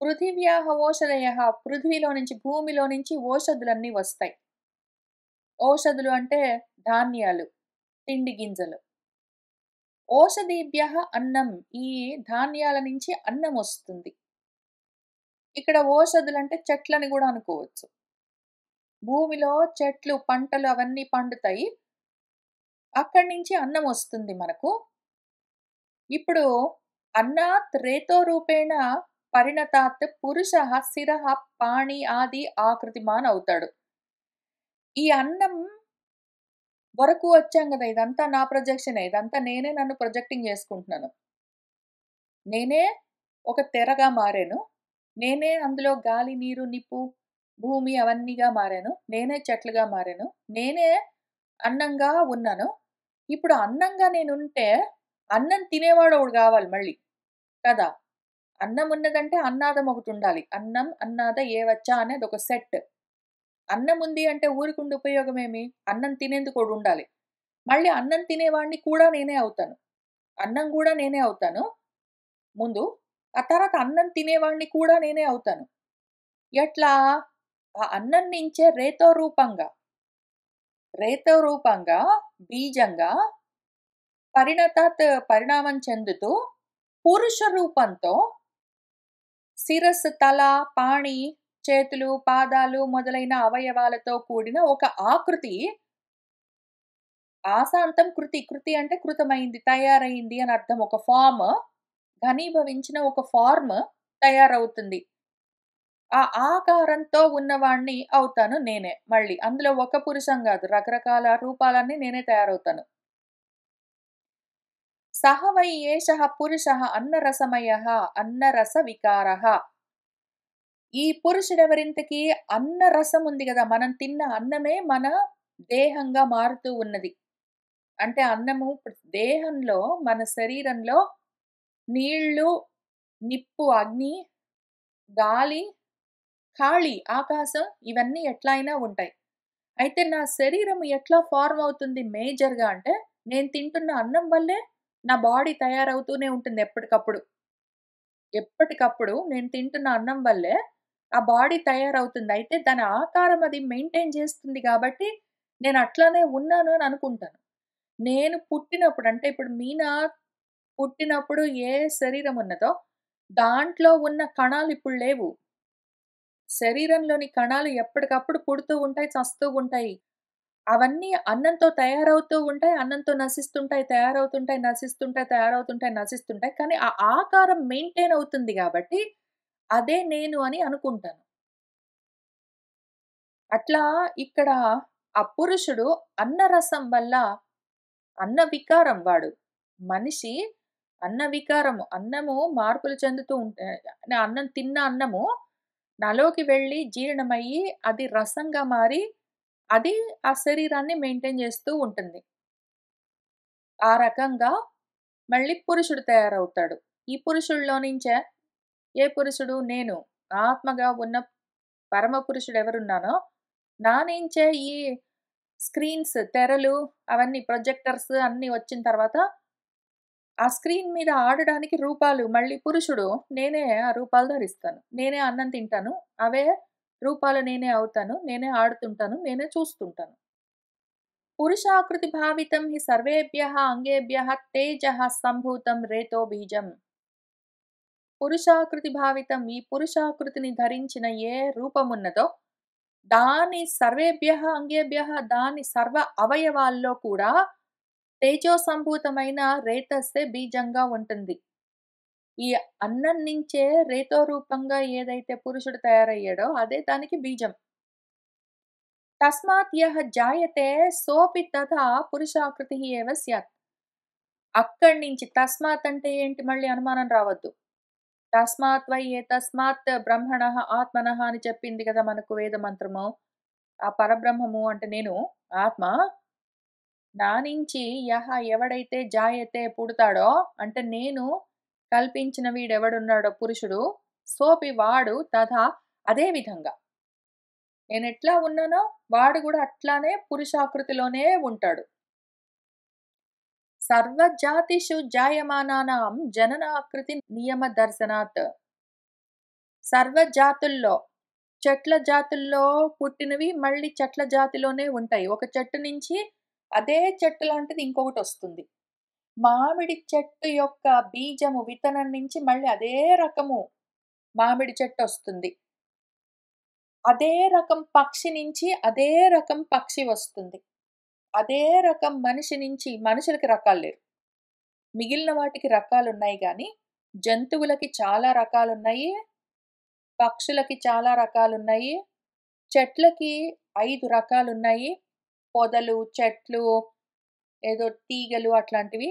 పృథివ్యాః ఓషధయః, పృథ్వీలో నుంచి భూమిలో నుంచి ఓషధులన్నీ వస్తాయి. ఓషధులు అంటే ధాన్యాలు, తిండి గింజలు. ఓషధీభ్యః అన్నం, ఈ ధాన్యాల నుంచి అన్నమొస్తుంది. ఇక్కడ ఓషధులంటే చెట్లని గూడా అనుకోవచ్చు. భూమిలో చెట్లు, పంటలు అవన్నీ పండుతాయి. అక్కడి నుంచి అన్నమొస్తుంది మనకు. ఇప్పుడు అన్నాత్ రేతో రూపేణ పరిణతాత్ పురుషః శిరః పాణి ఆది ఆకృతిమాన్ అవుతాడు. ఈ అన్నం వరకు వచ్చాం గదా! ఇదంతా నా ప్రొజెక్షనే. ఇదంతా నేనే నన్ను ప్రొజెక్టింగ్ చేసుకుంటున్నాను. నేనే ఒక తెరగా మారాను. నేనే అందులో గాలి, నీరు, నిప్పు, భూమి అవన్నీగా మారాను. నేనే చెట్లుగా మారాను. నేనే అన్నంగా ఉన్నాను. ఇప్పుడు అన్నంగా నేనుంటే, అన్నం తినేవాడు ఒకడు గావాలి మళ్ళీ. కదా! అన్నం ఉన్నదంటే అన్నాదం ఒకటుండాలి. అన్నం, అన్నాద ఏవచ్చ అనేది ఒక సెట్. అన్నం ఉంది అంటే ఊరికుండి ఉపయోగమేమి? అన్నం తినేందుకు ఒకడుండాలి. మళ్ళీ అన్నం తినేవాడిని కూడా నేనే అవుతాను. అన్నం గూడా నేనే అవుతాను ముందు. ఆ తర్వాత అన్నం తినేవాడిని కూడా నేనే అవుతాను. ఎట్లా? ఆ అన్నం నించే రేతో రూపంగా, బీజంగా పరిణామం చెందుతూ పురుష రూపంతో శిరస్సు, తల, పాణి, చేతులు, పాదాలు మొదలైన అవయవాలతో కూడిన ఒక ఆకృతి ఆసాంతం కృతి. కృతి అంటే కృతమైంది, తయారైంది అని అర్థం. ఒక ఫార్మ్, ఘనీభవించిన ఒక ఫార్మ్ తయారవుతుంది. ఆ ఆకారంతో ఉన్నవాడిని అవుతాను నేనే మళ్ళీ. అందులో ఒక పురుషం గాదు. రకరకాల రూపాలన్నీ నేనే తయారవుతాను. సహ వై ఏషః పురుషః అన్నరసమయః అన్నరస వికారః. ఈ పురుషుడెవరింతకీ? అన్న రసం ఉంది గదా! మనం తిన్న అన్నమే మన దేహంగా మారుతూ ఉన్నది. అంటే అన్నము ఇప్పుడు దేహంలో, మన శరీరంలో నీళ్ళు, నిప్పు, అగ్ని, గాలి, ఖాళీ, ఆకాశం ఇవన్నీ ఎట్లా అయినా ఉంటాయి. అయితే నా శరీరం ఎట్లా ఫార్మ్ అవుతుంది మేజర్‌గా అంటే, నేను తింటున్న అన్నం వల్లే నా బాడీ తయారవుతూనే ఉంటుంది ఎప్పటికప్పుడు. ఎప్పటికప్పుడు నేను తింటున్న అన్నం వల్లే ఆ బాడీ తయారవుతుంది. అయితే దాని ఆకారం అది మెయింటైన్ చేస్తుంది గాబట్టి, నేను అట్లానే ఉన్నాను అని అనుకుంటాను. నేను పుట్టినప్పుడు అంటే ఇప్పుడు మీనా పుట్టినప్పుడు ఏ శరీరం ఉన్నదో, దాంట్లో ఉన్న కణాలు ఇప్పుడు లేవు. శరీరంలోని కణాలు ఎప్పటికప్పుడు పుడుతూ ఉంటాయి, చస్తూ ఉంటాయి. అవన్నీ అన్నంతో తయారవుతూ ఉంటాయి, అన్నంతో నశిస్తుంటాయి, తయారవుతుంటాయి, నశిస్తుంటాయి, తయారవుతుంటాయి, నశిస్తుంటాయి. కానీ ఆ ఆకారం మెయింటైన్ అవుతుంది గాబట్టి, అదే నేను అని అనుకుంటాను. అట్లా ఇక్కడ ఆ పురుషుడు అన్నరసం వల్ల అన్న వికారం వాడు. మనిషి అన్న వికారము. అన్నము మార్పులు చెందుతూ ఉంటే అన్నం తిన్న అన్నము నలోకి వెళ్ళి జీర్ణమయ్యి అది రసంగా మారి అది ఆ శరీరాన్ని మెయింటైన్ చేస్తూ ఉంటుంది. ఆ రకంగా మళ్ళీ పురుషుడు తయారవుతాడు. ఈ పురుషుడిలో నుంచే ఏ పురుషుడు? నేను. ఆత్మగా ఉన్న పరమ పురుషుడు ఎవరున్నానో నా నుంచే ఈ స్క్రీన్స్, తెరలు అవన్నీ ప్రొజెక్టర్స్ అన్నీ వచ్చిన తర్వాత ఆ స్క్రీన్ మీద ఆడడానికి రూపాలు మళ్ళీ పురుషుడు నేనే ఆ రూపాలు ధరిస్తాను. నేనే అన్నం తింటాను. అవే రూపాలు నేనే అవుతాను. నేనే ఆడుతుంటాను. నేనే చూస్తుంటాను. పురుషాకృతి భావితం హి సర్వేభ్యః అంగేభ్యః తేజః సంభూతం రేతో బీజం. పురుషాకృతి భావితం ఈ పురుషాకృతిని ధరించిన ఏ రూపమున్నదో దాని సర్వేభ్యః అంగేభ్యః దాని సర్వ అవయవాల్లో కూడా తేజో సంభూతమైన రేతస్సే బీజంగా ఉంటుంది. ఈ అన్నం నుంచే రేతో రూపంగా ఏదైతే పురుషుడు తయారయ్యాడో అదే దానికి బీజం. తస్మాత్ యః జాయతే సోపి తథా పురుషాకృతిః ఏవ స్యాత్. అక్కడి నుంచి తస్మాత్ అంటే ఏంటి మళ్ళీ అనుమానం రావద్దు. తస్మాత్ వై ఏతస్మాత్ బ్రహ్మణః ఆత్మనః అని చెప్పింది కదా మనకు వేద మంత్రము. ఆ పరబ్రహ్మము అంటే నేను ఆత్మ. నా నుంచి ఎవడైతే జాయతే పుడతాడో అంటే నేను కల్పించిన వీడెవడున్నాడో పురుషుడు సోపి వాడు తథా అదే విధంగా నేనెట్లా ఉన్నానో వాడు గూడా అట్లానే పురుషాకృతిలోనే ఉంటాడు. సర్వజాతిషు జాయమానానాం జననాకృతి నియమ దర్శనాత్. సర్వజాతుల్లో చెట్ల జాతుల్లో పుట్టినవి మళ్ళీ చెట్ల జాతిలోనే ఉంటాయి. ఒక చెట్టు నుంచి అదే చెట్టు లాంటిది ఇంకొకటొస్తుంది. మామిడి చెట్టు యొక్క బీజము విత్తనం నుంచి మళ్ళీ అదే రకము మామిడి చెట్టొస్తుంది. అదే రకం పక్షి నుంచి అదే రకం పక్షి వస్తుంది. అదే రకం మనిషి నుంచి మనుషులకి రకాలు లేరు. మిగిలిన వాటికి రకాలున్నాయి గానీ, జంతువులకి చాలా రకాలున్నాయి. పక్షులకి చాలా రకాలున్నాయి. చెట్లకి 5 రకాలున్నాయి. పొదలు, చెట్లు, ఏదో తీగలు అట్లాంటివి.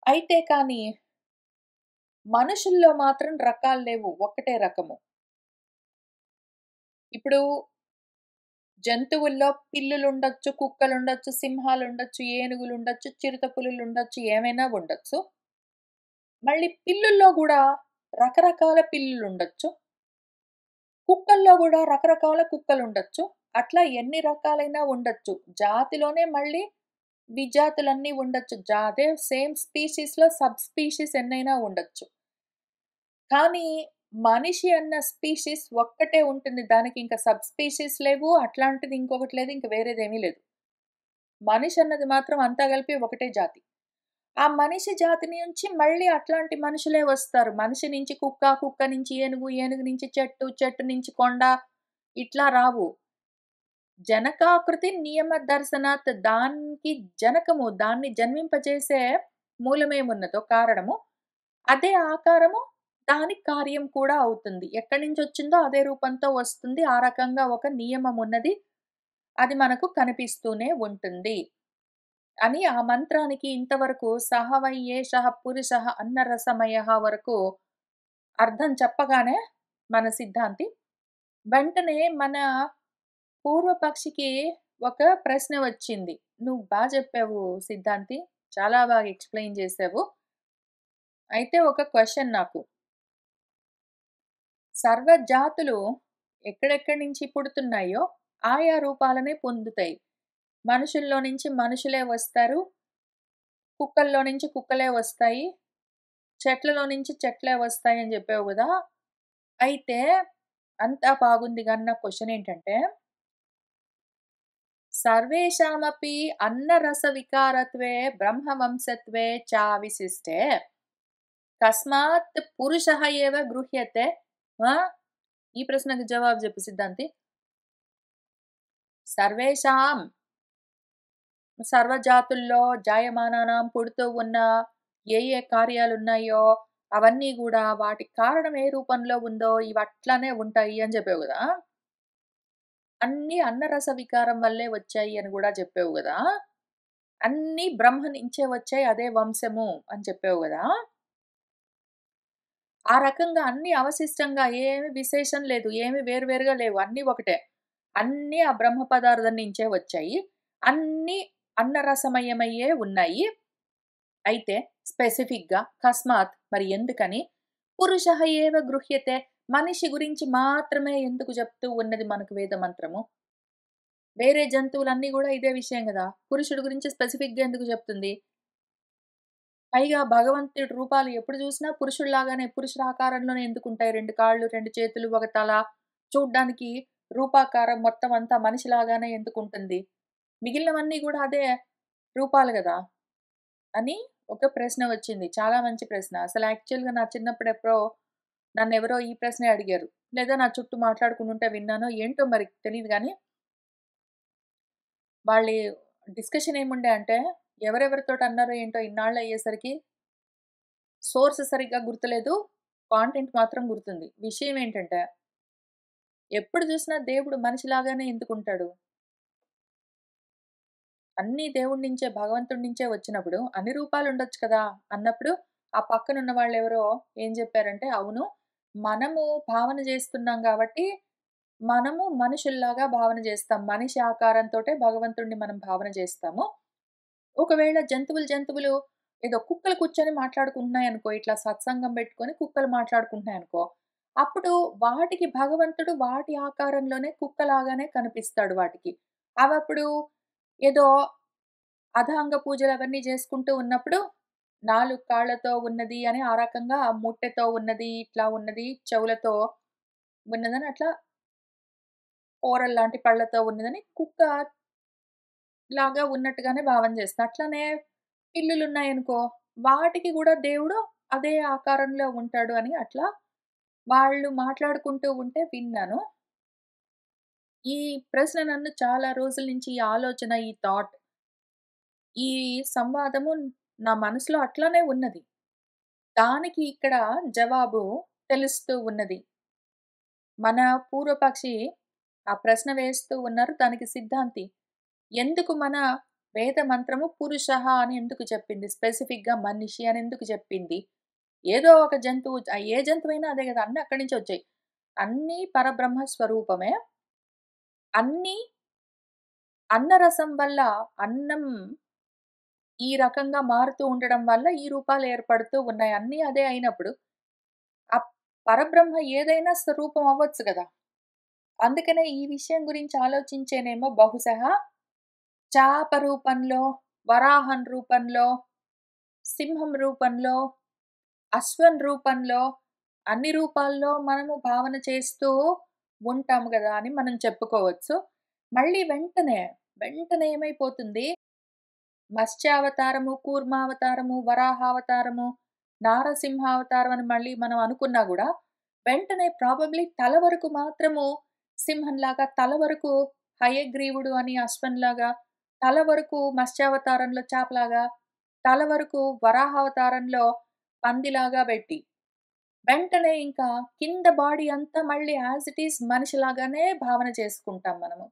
అయితే కానీ, మనుషుల్లో మాత్రం రకాలు లేవు. ఒక్కటే రకము. ఇప్పుడు జంతువుల్లో పిల్లులుండొచ్చు, కుక్కలుండొచ్చు, సింహాలుండొచ్చు, ఏనుగులుండొచ్చు, చిరుతపులులుండొచ్చు, ఏమైనా ఉండొచ్చు. మళ్ళీ పిల్లుల్లో గూడా రకరకాల పిల్లులుండొచ్చు. కుక్కల్లో గూడా రకరకాల కుక్కలుండొచ్చు. అట్లా ఎన్ని రకాలైనా ఉండొచ్చు. జాతిలోనే మళ్ళీ విజాతులన్నీ ఉండొచ్చు. అదే సేమ్ స్పీషీస్‌లో సబ్ స్పీషీస్ ఎన్నైనా ఉండొచ్చు. కానీ మనిషి అన్న స్పీషీస్ ఒక్కటే ఉంటుంది. దానికింక సబ్ స్పీషీస్ లేవు. అట్లాంటిది ఇంకొకటి లేదు. ఇంక వేరేదేమీ లేదు. మనిషి అన్నది మాత్రం అంతా కలిపి ఒకటే జాతి. ఆ మనిషి జాతి నుంచి మళ్ళీ అట్లాంటి మనుషులే వస్తారు. మనిషి నుంచి కుక్క, కుక్క నుంచి ఏనుగు, ఏనుగు నుంచి చెట్టు, చెట్టు నుంచి కొండ ఇట్లా రావు. జనకాకృతి నియమ దర్శనాత్ దానికి జనకము దాన్ని జన్మింపజేసే మూలమేమున్నదో కారణము, అదే ఆకారము దాని కార్యం కూడా అవుతుంది. ఎక్కడి నుంచొచ్చిందో అదే రూపంతో వస్తుంది. ఆ రకంగా ఒక నియమమున్నది. అది మనకు కనిపిస్తూనే ఉంటుంది. అని ఆ మంత్రానికి ఇంతవరకు సహ వై ఏషః పురుషః అన్నరసమయః వరకు అర్థం చెప్పగానే మన సిద్ధాంతి వెంటనే మన పూర్వపక్షికి ఒక ప్రశ్న వచ్చింది. "నువ్వు చెప్పావు సిద్ధాంతి. చాలా బాగా ఎక్స్‌ప్లెయిన్ చేశావు. అయితే ఒక క్వెషన్ నాకు. సర్వజాతులు ఎక్కడెక్కడి నుంచి పుడుతున్నాయో ఆయా రూపాలనే పొందుతాయి. మనుషుల్లో నుంచి మనుషులే వస్తారు. కుక్కల్లో నుంచి కుక్కలే వస్తాయి. చెట్లలో నుంచి చెట్లే వస్తాయని జెప్పావు గదా! అయితే అంతా బాగుంది గానీ నా క్వెషన్ ఏంటంటే, సర్వేషామపి అన్నరస వికారత్వే బ్రహ్మవంశత్వే చావిశిష్టే కస్మాత్ పురుషః ఏవ గృహ్యతే. ఆ! ఈ ప్రశ్నకు జవాబు జెప్పు సిద్ధాంతి. సర్వేషాం సర్వజాతుల్లో జాయమానానాం పుడుతూ ఉన్న ఏ కార్యాలున్నాయో అవన్నీ గూడా వాటికి కారణం ఏ రూపంలో ఉందో ఇవట్లనే ఉంటాయి అని జెప్పావు గదా! అన్నీ అన్నరస వికారం వల్లే వచ్చాయి అని గూడా చెప్పావు గదా! అన్నీ బ్రహ్మ నుంచే వచ్చాయి అదే వంశము అని చెప్పావు గదా! ఆ రకంగా అన్నీ అవశిష్టంగా ఏమి విశేషం లేదు. ఏమి వేరువేరుగా లేవు. అన్నీ ఒకటే. అన్నీ ఆ బ్రహ్మ పదార్థం నుంచే వచ్చాయి. అన్నీ అన్నరసమయమయ్యే ఉన్నాయి. అయితే స్పెసిఫిక్‌గా కస్మాత్ మరి ఎందుకని? పురుషః ఏవ గృహ్యతే మనిషి గురించి మాత్రమే ఎందుకు చెప్తూ ఉన్నది మనకు వేద మంత్రము? వేరే జంతువులన్నీ గూడా ఇదే విషయం గదా! పురుషుడి గురించి స్పెసిఫిక్‌గా ఎందుకు చెప్తుంది? పైగా భగవంతుడి రూపాలు ఎప్పుడు జూసినా పురుషుడిలాగానే పురుషుడి ఆకారంలోనే ఎందుకుంటాయి? 2 కాళ్ళు, 2 చేతులు, ఒక తల. చూడ్డానికి రూపాకారం మొత్తం అంతా మనిషిలాగానే ఎందుకుంటుంది? మిగిలినవన్నీ గూడా అదే రూపాలు గదా! అని ఒక ప్రశ్న వచ్చింది. చాలా మంచి ప్రశ్న. అసలు యాక్చువల్‌గా నా చిన్నప్పుడు ఎప్పుడో నన్నెవరో ఈ ప్రశ్నే అడిగారు. లేదా నా చుట్టూ మాట్లాడుకుంటుంటే విన్నానో ఏంటో మరి తెలీదు గానీ, వాళ్ళి డిస్కషన్ ఏముండే అంటే, ఎవరెవరితోటి అన్నారో ఏంటో ఇన్నాళ్ళయ్యేసరికి సోర్స్ సరిగ్గా గుర్తులేదు. కాంటెంట్ మాత్రం గుర్తుంది. విషయం ఏంటంటే, ఎప్పుడు చూసినా దేవుడు మనిషిలాగానే ఎందుకుంటాడు? అన్నీ దేవుడి నుంచే, భగవంతుడి నుంచే వచ్చినప్పుడు అన్ని రూపాలుండొచ్చు కదా! అన్నప్పుడు ఆ పక్కనున్న వాళ్ళెవరో ఏం జెప్పారంటే, అవును. మనము భావన జేస్తున్నాం గాబట్టి, మనము మనుషుల్లాగా భావన జేస్తాం. మనిషి ఆకారంతోటే భగవంతుడిని మనం భావన జేస్తాము. ఒకవేళ జంతువులు ఏదో కుక్కలు కూర్చొని మాట్లాడుకుంటున్నాయనుకో, ఇట్లా సత్సంగం బెట్టుకొని కుక్కలు మాట్లాడుకుంటున్నాయనుకో, అప్పుడు వాటికి భగవంతుడు వాటి ఆకారంలోనే కుక్కలాగానే కనిపిస్తాడు వాటికి. అవప్పుడు ఏదో అథాంగ పూజలవన్నీ జేసుకుంటూ ఉన్నప్పుడు, 4 కాళ్ళతో ఉన్నది అని ఆ రకంగా ముట్టెతో ఉన్నది, ఇట్లా ఉన్నది, చెవులతో ఉన్నదని అట్లా ఓరల్లాంటి పళ్ళతో ఉన్నదని కుక్కలాగా ఉన్నట్టుగానే భావన చేస్తా. అట్లనే పిల్లులున్నాయనుకో, వాటికి గూడా దేవుడు అదే ఆకారంలో ఉంటాడు అని అట్లా వాళ్ళు మాట్లాడుకుంటూ ఉంటే విన్నాను. ఈ ప్రశ్న నన్ను చాలా రోజుల నుంచి ఈ ఆలోచన, ఈ థాట్, ఈ సంవాదము నా మనసులో అట్లనే ఉన్నది. దానికి ఇక్కడ జవాబు తెలుస్తూ ఉన్నది. మన పూర్వపక్షి ఆ ప్రశ్న వేస్తూ ఉన్నారు. దానికి సిద్ధాంతి. ఎందుకు మన వేద మంత్రము పురుషః అని ఎందుకు చెప్పింది? స్పెసిఫిక్‌గా మనిషి అని ఎందుకు చెప్పింది? ఏదో ఒక జంతువు ఏ జంతువైనా అదే గదా! అన్నీ అక్కడి నుంచే వచ్చాయి. అన్నీ పరబ్రహ్మ స్వరూపమే. అన్నీ అన్నరసం వల్ల అన్నం ఈ రకంగా మారుతూ ఉండడం వల్ల ఈ రూపాలు ఏర్పడుతూ ఉన్నాయి. అన్నీ అదే అయినప్పుడు ఆ పరబ్రహ్మ ఏదైనా స్వరూపం అవ్వచ్చు గదా! అందుకనే ఈ విషయం గురించి ఆలోచించేనేమో బహుశః చాప రూపంలో, వరాహం రూపంలో, సింహం రూపంలో, అశ్వం రూపంలో, అన్ని రూపాల్లో మనము భావన చేస్తూ ఉంటాము గదా! అని మనం చెప్పుకోవచ్చు. మళ్ళీ వెంటనే ఏమైపోతుంది, మత్స్యావతారము, కూర్మావతారము, వరాహావతారము, నారసింహావతారం అని మళ్ళీ మనం అనుకున్నా గూడా, వెంటనే ప్రాబబ్లీ తల వరకు మాత్రము సింహంలాగా, తల వరకు హయగ్రీవుడు అని అశ్వంలాగా, తల వరకు మత్స్యావతారంలో చేపలాగా, తల వరకు వరాహావతారంలో పందిలాగా బెట్టి, వెంటనే ఇంకా కింద బాడీ అంతా మళ్ళీ యాజ్ ఇట్ ఈజ్ మనిషిలాగానే భావన చేసుకుంటాం మనము.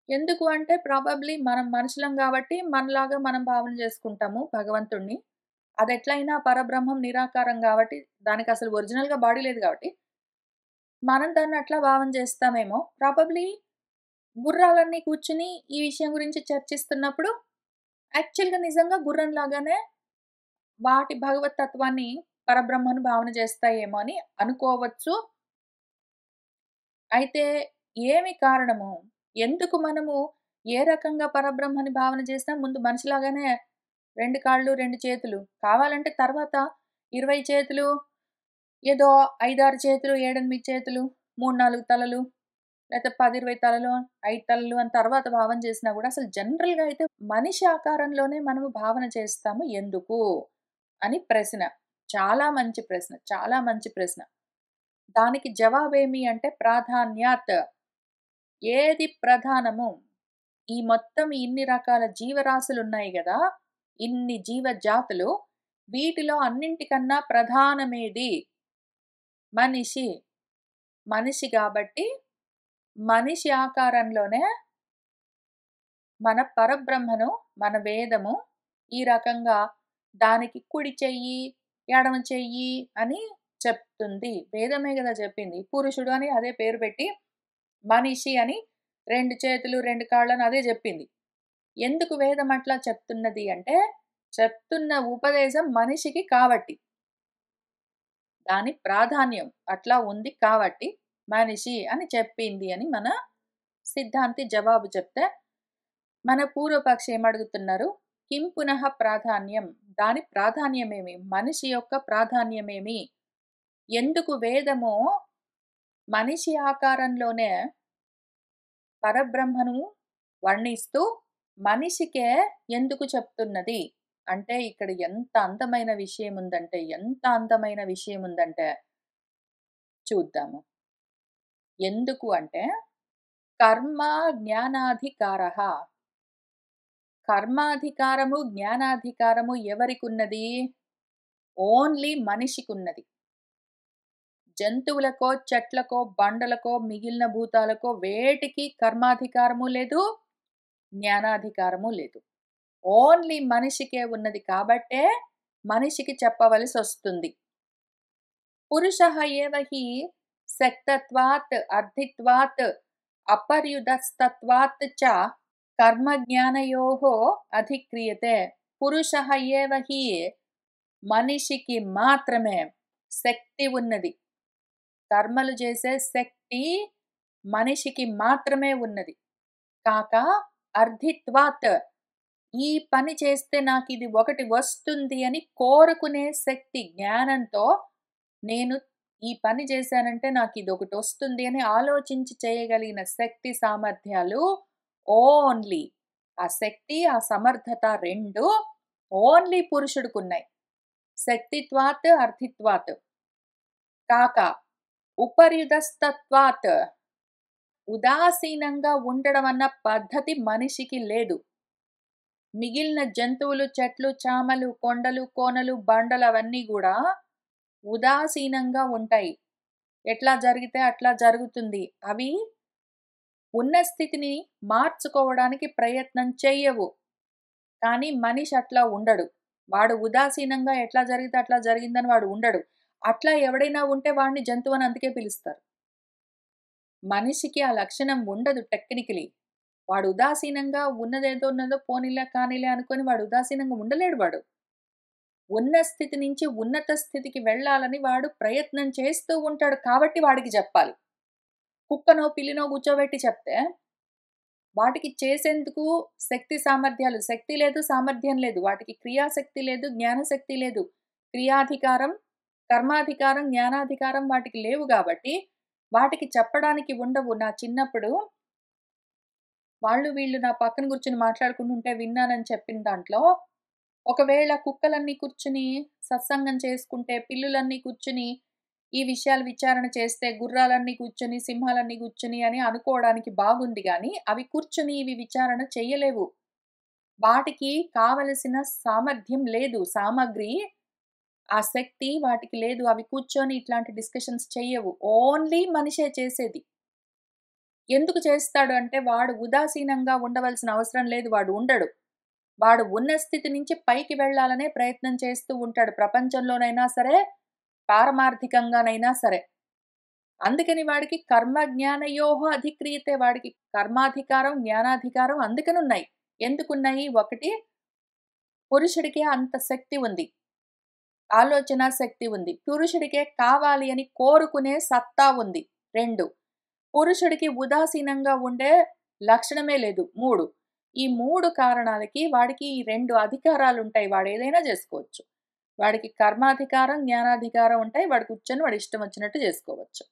ఎందుకు అంటే ప్రాబబ్లీ మనం మనుషులం గాబట్టి, మనలాగా మనం భావన జేసుకుంటాము భగవంతుడిని. అదెట్లైనా పరబ్రహ్మం నిరాకారం గాబట్టి, దానికసలు ఒరిజినల్‌గా బాడీ లేదు గాబట్టి, మనం దాన్ని అట్లా భావన జేస్తామేమో. ప్రాబబ్లీ గుర్రాలన్నీ కూర్చొని ఈ విషయం గురించి చర్చిస్తున్నప్పుడు, యాక్చువల్‌గా నిజంగా గుర్రం లాగానే వాటి భగవత్ తత్వాన్ని, పరబ్రహ్మను భావన జేస్తాయేమో అని అనుకోవచ్చు. అయితే ఏమి కారణము? ఎందుకు మనము ఏ రకంగా పరబ్రహ్మని భావన చేసినా ముందు మనిషిలాగానే 2 కాళ్ళు, 2 చేతులు. కావాలంటే తర్వాత 20 చేతులు, ఏదో 5, 6 చేతులు, 7, 8 చేతులు, 3, 4 తలలు, లేతే 10, 20 తలలు, 5 తలలు అని తర్వాత భావన చేసినా గూడా అసలు జనరల్‌గా అయితే మనిషి ఆకారంలోనే మనము భావన చేస్తాము ఎందుకు? అని ప్రశ్న. చాలా మంచి ప్రశ్న. చాలా మంచి ప్రశ్న. దానికి జవాబేమి అంటే ప్రాధాన్యాత్. ఏది ప్రధానము? ఈ మొత్తం ఇన్ని రకాల జీవరాశులున్నాయి గదా! ఇన్ని జీవజాతులు. వీటిలో అన్నింటికన్నా ప్రధానమేది? మనిషి. మనిషి గాబట్టి, మనిషి ఆకారంలోనే మన పరబ్రహ్మను, మన వేదము ఈ రకంగా దానికి కుడి చెయ్యి, ఎడమ చెయ్యి అని చెప్తుంది. వేదమే గదా చెప్పింది. పురుషుడు అని అదే పేరు పెట్టి, మనిషి అని 2 చేతులు, 2 కాళ్ళని అదే జెప్పింది. ఎందుకు వేదం అట్లా చెప్తున్నది అంటే, చెప్తున్న ఉపదేశం మనిషికి కాబట్టి. దాని ప్రాధాన్యం అట్లా ఉంది కాబట్టి, మనిషి అని చెప్పింది అని మన సిద్ధాంతి జవాబు చెప్తే, మన పూర్వపక్షి ఏమడుగుతున్నారు? కిం పునః ప్రాధాన్యం? దాని ప్రాధాన్యమేమి? మనిషి యొక్క ప్రాధాన్యమేమి? ఎందుకు వేదము మనిషి ఆకారంలోనే పరబ్రహ్మను వర్ణిస్తూ మనిషికే ఎందుకు చెప్తున్నది అంటే ఇక్కడ ఎంత అందమైన విషయం ఉందంటే, ఎంత అందమైన విషయం ఉందంటే చూద్దాము. ఎందుకు అంటే కర్మ జ్ఞానాధికారః. కర్మాధికారము, జ్ఞానాధికారము ఎవరికున్నది? ఓన్లీ మనిషికున్నది. జంతువులకో, చెట్లకో, బండలకో, మిగిలిన భూతాలకో వేటికి కర్మాధికారము లేదు, జ్ఞానాధికారము లేదు. ఓన్లీ మనిషికే ఉన్నది కాబట్టే మనిషికి చెప్పవలసొస్తుంది. పురుషః ఏవ హి శక్తత్వాత్, అర్థిత్వాత్, అపర్యుదస్తత్వాత్ చ కర్మజ్ఞానయోః అధిక్రియతే. పురుషః ఏవ హి మనిషికి మాత్రమే శక్తి ఉన్నది. కర్మలు చేసే శక్తి మనిషికి మాత్రమే ఉన్నది. కాక అర్థిత్వాత్ ఈ పని చేస్తే నాకిది ఒకటి వస్తుంది అని కోరుకునే శక్తి జ్ఞానంతో నేను ఈ పని చేశానంటే నాకిదొకటొస్తుంది అని ఆలోచించి చేయగలిగిన శక్తి సామర్థ్యాలు ఓన్లీ ఆ శక్తి, ఆ సమర్థత 2 ఓన్లీ పురుషుడికున్నాయి. శక్తిత్వాత్, అర్థిత్వాత్. కాక ఉపర్యుదస్తత్వాత్ ఉదాసీనంగా ఉండడం అన్న పద్ధతి మనిషికి లేదు. మిగిలిన జంతువులు, చెట్లు, చామలు, కొండలు, కోనలు, బండలు అవన్నీ గూడా ఉదాసీనంగా ఉంటాయి. ఎట్లా జరిగితే అట్లా జరుగుతుంది. అవి ఉన్న స్థితిని మార్చుకోవడానికి ప్రయత్నం చెయ్యవు. కానీ మనిషి అట్లా ఉండడు. వాడు ఉదాసీనంగా ఎట్లా జరిగితే అట్లా జరిగిందని వాడు ఉండడు. అట్లా ఎవడైనా ఉంటే వాడిని జంతువని అందుకే పిలుస్తారు. మనిషికి ఆ లక్షణం ఉండదు టెక్నికలీ. వాడు ఉదాసీనంగా ఉన్నదేదో ఉన్నదో పోనీలే, కానీలే అనుకోని వాడు ఉదాసీనంగా ఉండలేడు వాడు. ఉన్న స్థితి నుంచి ఉన్నత స్థితికి వెళ్ళాలని వాడు ప్రయత్నం చేస్తూ ఉంటాడు కాబట్టి వాడికి జెప్పాలి. కుక్కనో, పిల్లినో కూర్చోబెట్టి చెప్తే, వాటికి చేసేందుకు శక్తి సామర్థ్యాలు శక్తి లేదు, సామర్థ్యం లేదు. వాటికి క్రియాశక్తి లేదు, జ్ఞానశక్తి లేదు. క్రియాధికారం, కర్మాధికారం, జ్ఞానాధికారం వాటికి లేవు గాబట్టి, వాటికి చెప్పడానికి ఉండవు. నా చిన్నప్పుడు వాళ్ళు వీళ్ళు నా పక్కన కూర్చొని మాట్లాడుకుంటుంటే విన్నానని చెప్పిన దాంట్లో, ఒకవేళ కుక్కలన్నీ కూర్చుని సత్సంగం చేసుకుంటే, పిల్లులన్నీ కూర్చుని ఈ విషయాలు విచారణ చేస్తే, గుర్రాలన్నీ కూర్చొని, సింహాలన్నీ కూర్చొని అని అనుకోవడానికి బాగుంది గానీ, అవి కూర్చొని ఇవి విచారణ చెయ్యలేవు. వాటికి కావలసిన సామర్థ్యం లేదు. సామగ్రి, ఆ శక్తి వాటికి లేదు. అవి కూర్చొని ఇట్లాంటి డిస్కషన్స్ చెయ్యవు. ఓన్లీ మనిషే చేసేది. ఎందుకు చేస్తాడు అంటే, వాడు ఉదాసీనంగా ఉండవలసిన అవసరం లేదు. వాడు ఉండడు. వాడు ఉన్న స్థితి నుంచి పైకి వెళ్ళాలనే ప్రయత్నం చేస్తూ ఉంటాడు. ప్రపంచంలోనైనా సరే, పారమార్థికంగానైనా సరే. అందుకని వాడికి కర్మ జ్ఞానయోః అధిక్రియతే. వాడికి కర్మాధికారం, జ్ఞానాధికారం అందుకనున్నాయి. ఎందుకున్నాయి? 1 పురుషుడికే అంత శక్తి ఉంది. ఆలోచనా శక్తి ఉంది. పురుషుడికే కావాలి అని కోరుకునే సత్తా ఉంది. 2 పురుషుడికి ఉదాసీనంగా ఉండే లక్షణమే లేదు. 3 ఈ 3 కారణాలకి వాడికి ఈ 2 అధికారాలుంటాయి. వాడేదైనా జేసుకోవచ్చు. వాడికి కర్మాధికారం, జ్ఞానాధికారం ఉంటాయి. వాడు కూర్చొని వాడి ఇష్టం వచ్చినట్టు జేసుకోవచ్చు.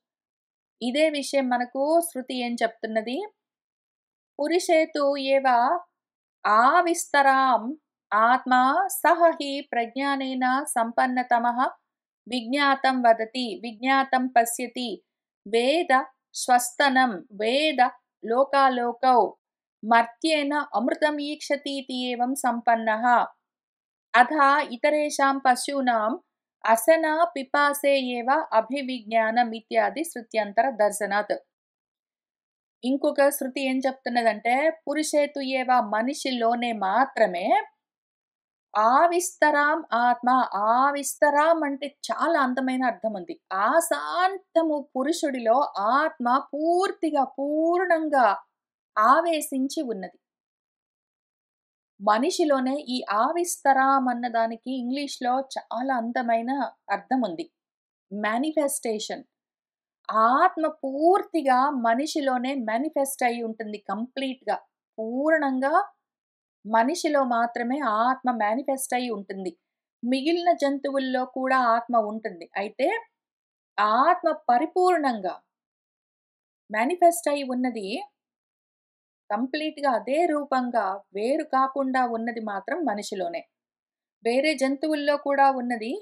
ఇదే విషయం మనకు శృతి ఏం చెప్తున్నది? పురుషేతు ఏవ ఆవిస్తరాం ఆత్మా సహ హి ప్రజ్ఞానేన సంపన్నతమః విజ్ఞాతం వదతి, విజ్ఞాతం పశ్యతి, వేద స్వస్తనం, వేద లోకాలోకౌ మర్త్యేన అమృతం ఈక్షతీతి ఏవం సంపన్నః అథా ఇతరేషాం పశూనాం అసనా పిపాసే ఏవ అభివిజ్ఞానమిత్యాది శృత్యంతర దర్శనాత్. ఇంకొక శృతి ఏం చెప్తున్నదంటే, పురుషేతు ఏవ మనిషిలోనే మాత్రమే ఆవిస్తరాం ఆత్మ. ఆవిస్తరాం అంటే చాలా అందమైన అర్థం ఉంది. ఆశాంతము పురుషుడిలో ఆత్మ పూర్తిగా, పూర్ణంగా ఆవేశించి ఉన్నది. మనిషిలోనే ఈ ఆవిస్తరాం అన్న దానికి ఇంగ్లీష్‌లో చాలా అందమైన అర్థం ఉంది. మేనిఫెస్టేషన్. ఆత్మ పూర్తిగా మనిషిలోనే మేనిఫెస్ట్ అయ్యి ఉంటుంది కంప్లీట్‌గా. పూర్ణంగా మనిషిలో మాత్రమే ఆత్మ మేనిఫెస్ట్ అయ్యి ఉంటుంది. మిగిలిన జంతువుల్లో కూడా ఆత్మ ఉంటుంది. అయితే ఆత్మ పరిపూర్ణంగా మేనిఫెస్ట్ అయి ఉన్నది కంప్లీట్‌గా అదే రూపంగా వేరు కాకుండా ఉన్నది మాత్రం మనిషిలోనే. వేరే జంతువుల్లో కూడా ఉన్నది.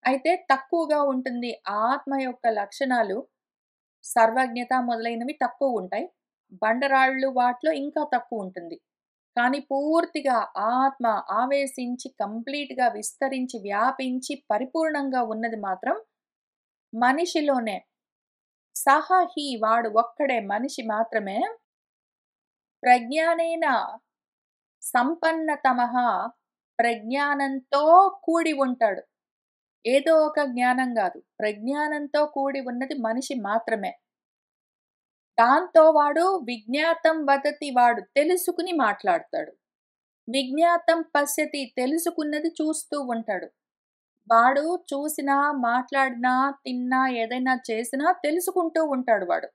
అయితే తక్కువగా ఉంటుంది. ఆత్మ యొక్క లక్షణాలు సర్వజ్ఞత మొదలైనవి తక్కువుంటాయి. బండరాళ్ళు వాటిలో ఇంకా తక్కువుంటుంది. కానీ పూర్తిగా ఆత్మ ఆవేశించి కంప్లీట్‌గా విస్తరించి, వ్యాపించి పరిపూర్ణంగా ఉన్నది మాత్రం మనిషిలోనే. సహ హి వాడు ఒక్కడే మనిషి మాత్రమే ప్రజ్ఞానేన సంపన్నతమః ప్రజ్ఞానంతో కూడి ఉంటాడు. ఏదో ఒక జ్ఞానం గాదు. ప్రజ్ఞానంతో కూడి ఉన్నది మనిషి మాత్రమే. దాంతో వాడు విజ్ఞాతం వదతి వాడు తెలుసుకుని మాట్లాడతాడు. విజ్ఞాతం పశ్యతి తెలుసుకున్నది చూస్తూ ఉంటాడు. వాడు చూసినా, మాట్లాడినా, తిన్నా, ఏదైనా చేసినా తెలుసుకుంటూ ఉంటాడు వాడు.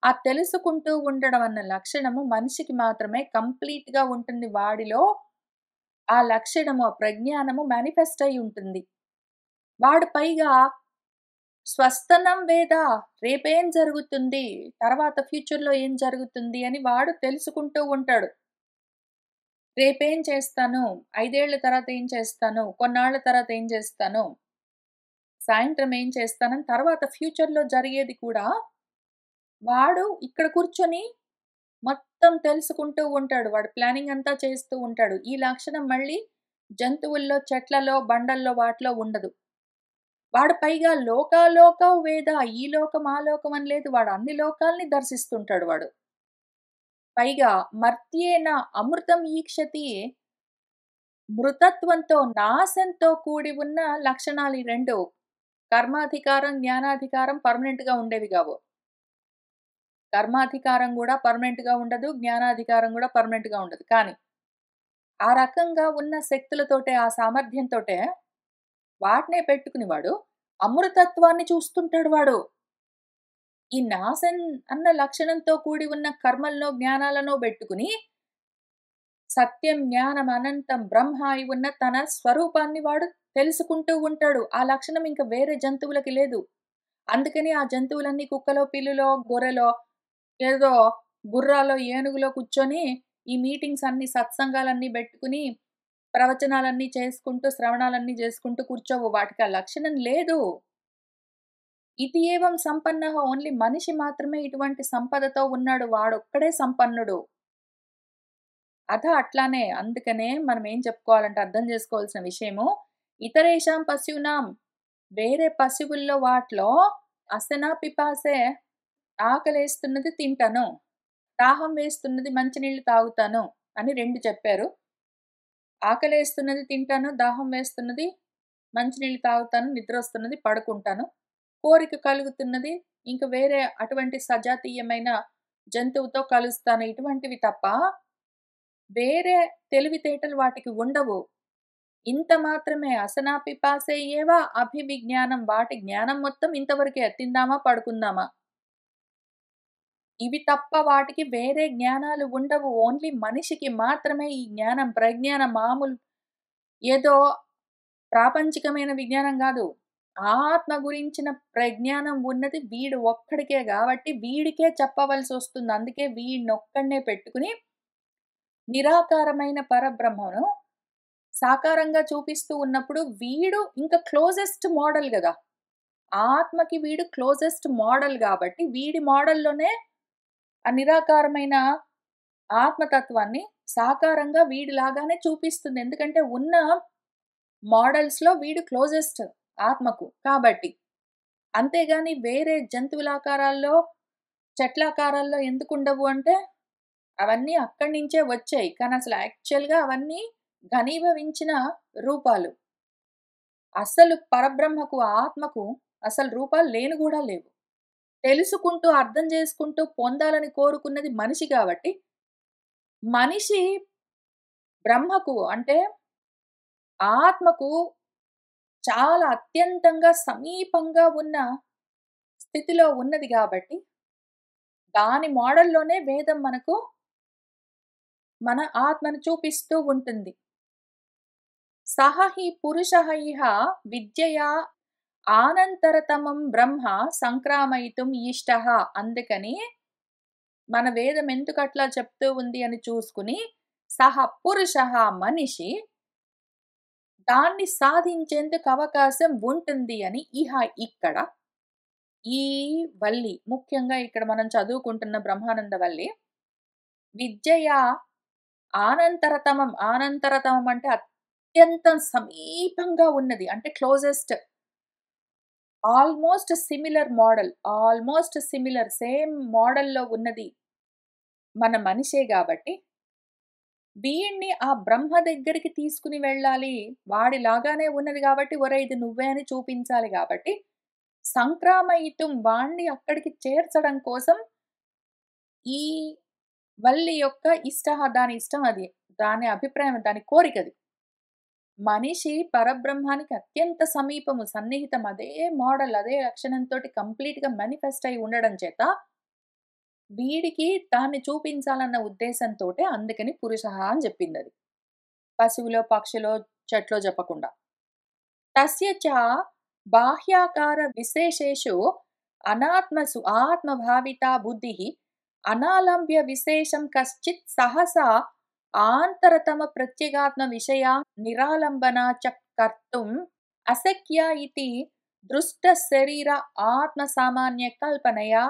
ఆ తెలుసుకుంటూ ఉండడం అన్న లక్షణము మనిషికి మాత్రమే కంప్లీట్‌గా ఉంటుంది. వాడిలో ఆ లక్షణము, ఆ ప్రజ్ఞానము మేనిఫెస్ట్ అయ్యి ఉంటుంది. వాడు పైగా స్వస్థనం వేద రేపేం జరుగుతుంది? తర్వాత ఫ్యూచర్‌లో ఏం జరుగుతుంది? అని వాడు తెలుసుకుంటూ ఉంటాడు. రేపేం చేస్తాను? 5 ఏళ్ల తర్వాత ఏం చేస్తాను? కొన్నాళ్ల తర్వాత ఏం చేస్తాను? సాయంత్రం ఏం చేస్తానని తర్వాత ఫ్యూచర్‌లో జరిగేది కూడా వాడు ఇక్కడ కూర్చొని మొత్తం తెలుసుకుంటూ ఉంటాడు. వాడు ప్లానింగ్ అంతా చేస్తూ ఉంటాడు. ఈ లక్షణం మళ్ళీ జంతువుల్లో, చెట్లలో, బండల్లో వాటిలో ఉండదు. వాడు పైగా లోకాలోక వేద ఈ లోకం, ఆ లోకం అని లేదు. వాడు అన్ని లోకాల్ని దర్శిస్తుంటాడు వాడు. పైగా మర్త్యేన అమృతం ఈక్షతి మృతత్వంతో, నాశంతో కూడి ఉన్న లక్షణాలు ఈ 2. కర్మాధికారం, జ్ఞానాధికారం పర్మనెంట్‌గా ఉండేవి గావు. కర్మాధికారం గూడా పర్మనెంట్‌గా ఉండదు. జ్ఞానాధికారం గూడా పర్మనెంట్‌గా ఉండదు. కానీ, ఆ రకంగా ఉన్న శక్తులతోటే, ఆ సామర్థ్యంతోటే వాటినే పెట్టుకుని వాడు అమృతత్వాన్ని చూస్తుంటాడు వాడు. ఈ నాశం అన్న లక్షణంతో కూడి ఉన్న కర్మలనో, జ్ఞానాలనో బెట్టుకుని సత్యం, జ్ఞానం, అనంతం, బ్రహ్మ అయి ఉన్న తన స్వరూపాన్ని వాడు తెలుసుకుంటూ ఉంటాడు. ఆ లక్షణం ఇంక వేరే జంతువులకి లేదు. అందుకని ఆ జంతువులన్నీ కుక్కలో, పిల్లిలో, గొర్రెలో, ఏదో గుర్రాలో, ఏనుగులో కూర్చొని ఈ మీటింగ్స్ అన్నీ సత్సంగాలన్నీ బెట్టుకుని, ప్రవచనాలన్నీ చేసుకుంటూ, శ్రవణాలన్నీ జేసుకుంటూ కూర్చోవు. వాటికి ఆ లక్షణం లేదు. ఇతి ఏవం సంపన్నః ఓన్లీ మనిషి మాత్రమే ఇటువంటి సంపదతో ఉన్నాడు. వాడొక్కడే సంపన్నుడు. అట్లానే అందుకనే మనం ఏం చెప్పుకోవాలంటే అర్థం చేసుకోవాల్సిన విషయము, ఇతరేషాం పశూనాం వేరే పశువుల్లో వాటిలో అసనా పిపాసే ఆకలేస్తున్నది తింటాను. దాహం వేస్తున్నది మంచినీళ్ళు తాగుతాను అని 2 చెప్పారు. ఆకలేస్తున్నది తింటాను, దాహం వేస్తున్నది మంచినీళ్ళు తాగుతాను, నిద్రొస్తున్నది పడుకుంటాను. కోరిక కలుగుతున్నది ఇంక వేరే అటువంటి సజాతీయమైన జంతువుతో కలుస్తాను. ఇటువంటివి తప్ప వేరే తెలివితేటలు వాటికి ఉండవు. ఇంత మాత్రమే అసనా పిపాసే ఏవ అభివిజ్ఞానం వాటి జ్ఞానం మొత్తం ఇంతవరకే తిందామా, పడుకుందామా. ఇవి తప్ప వాటికి వేరే జ్ఞానాలు ఉండవు. ఓన్లీ మనిషికి మాత్రమే ఈ జ్ఞానం, ప్రజ్ఞానం మామూలు ఏదో ప్రాపంచికమైన విజ్ఞానం గాదు. ఆత్మ గురించిన ప్రజ్ఞానం ఉన్నది వీడు ఒక్కడికే గాబట్టి వీడికే చెప్పవలసొస్తుంది. అందుకే వీడినొక్కడినే పెట్టుకుని నిరాకారమైన పరబ్రహ్మను సాకారంగా చూపిస్తూ ఉన్నప్పుడు వీడు ఇంకా క్లోజెస్ట్ మోడల్ గదా! ఆత్మకి వీడు క్లోజెస్ట్ మోడల్ గాబట్టి వీడి మోడల్‌లోనే ఆ నిరాకారమైన ఆత్మతత్వాన్ని సాకారంగా వీడిలాగానే చూపిస్తుంది. ఎందుకంటే ఉన్న మోడల్స్‌లో వీడు క్లోజెస్ట్ ఆత్మకు కాబట్టి. అంతేగాని వేరే జంతువులాకారాల్లో, చెట్లాకారాల్లో ఎందుకుండవు అంటే, అవన్నీ అక్కడి నుంచే వచ్చాయి. కానీ అసలు యాక్చువల్‌గా అవన్నీ ఘనీభవించిన రూపాలు. అసలు పరబ్రహ్మకు, ఆత్మకు అసలు రూపాలు లేను గూడా లేవు. తెలుసుకుంటూ, అర్థం చేసుకుంటూ పొందాలని కోరుకున్నది మనిషి గాబట్టి, మనిషి బ్రహ్మకు అంటే ఆత్మకు చాలా అత్యంతంగా సమీపంగా ఉన్న స్థితిలో ఉన్నది గాబట్టి, దాని మోడల్‌లోనే వేదం మనకు మన ఆత్మను చూపిస్తూ ఉంటుంది. సహ హి పురుషః ఇహ విద్యయా ఆనంతరతమం బ్రహ్మ సంక్రామయితుం ఈష్టః. అందుకని మన వేదం ఎందుకట్లా చెప్తూ ఉంది అని చూసుకుని, సహ పురుషః మనిషి దాన్ని సాధించేందుకు అవకాశం ఉంటుంది అని ఇక్కడ ఈ వల్లి ముఖ్యంగా ఇక్కడ మనం చదువుకుంటున్న బ్రహ్మానంద వల్లి విద్యయా ఆనంతరతమం, ఆనంతరతమం అంటే అత్యంత సమీపంగా ఉన్నది. అంటే closest almost similar model. Almost similar same మోడల్‌లో ఉన్నది మన మనిషే గాబట్టి, వీడిని ఆ బ్రహ్మ దగ్గరికి తీసుకొని వెళ్ళాలి. వాడిలాగానే ఉన్నది గాబట్టి, ఒరేయ్! ఇది నువ్వే అని చూపించాలి గాబట్టి, సంక్రామయితుం వాడిని అక్కడికి చేర్చడం కోసం ఈ వల్లి యొక్క దాని ఇష్టం అది. దాని అభిప్రాయం, దాని కోరికది. మనిషి పరబ్రహ్మానికి అత్యంత సమీపము, సన్నిహితం. అదే మోడల్, అదే లక్షణంతోటి కంప్లీట్‌గా మేనిఫెస్ట్ అయ్యి ఉండడం చేత, వీడికి దాన్ని చూపించాలన్న ఉద్దేశంతోటే అందుకని పురుషః అని జెప్పిందది. పశువులో, పక్షిలో, చెట్లో చెప్పకుండా. తస్య చ బాహ్యాకార విశేషేషు అనాత్మసు ఆత్మభావితా బుద్ధిః అనాలంబ్య విశేషం కశ్చిత్ సహసా ఆంతరతమ ప్రత్యేగాత్మ విషయా నిరాలంబనా చ కర్తుం అశక్య ఇతి దృష్ట శరీర ఆత్మ సామాన్య కల్పనయా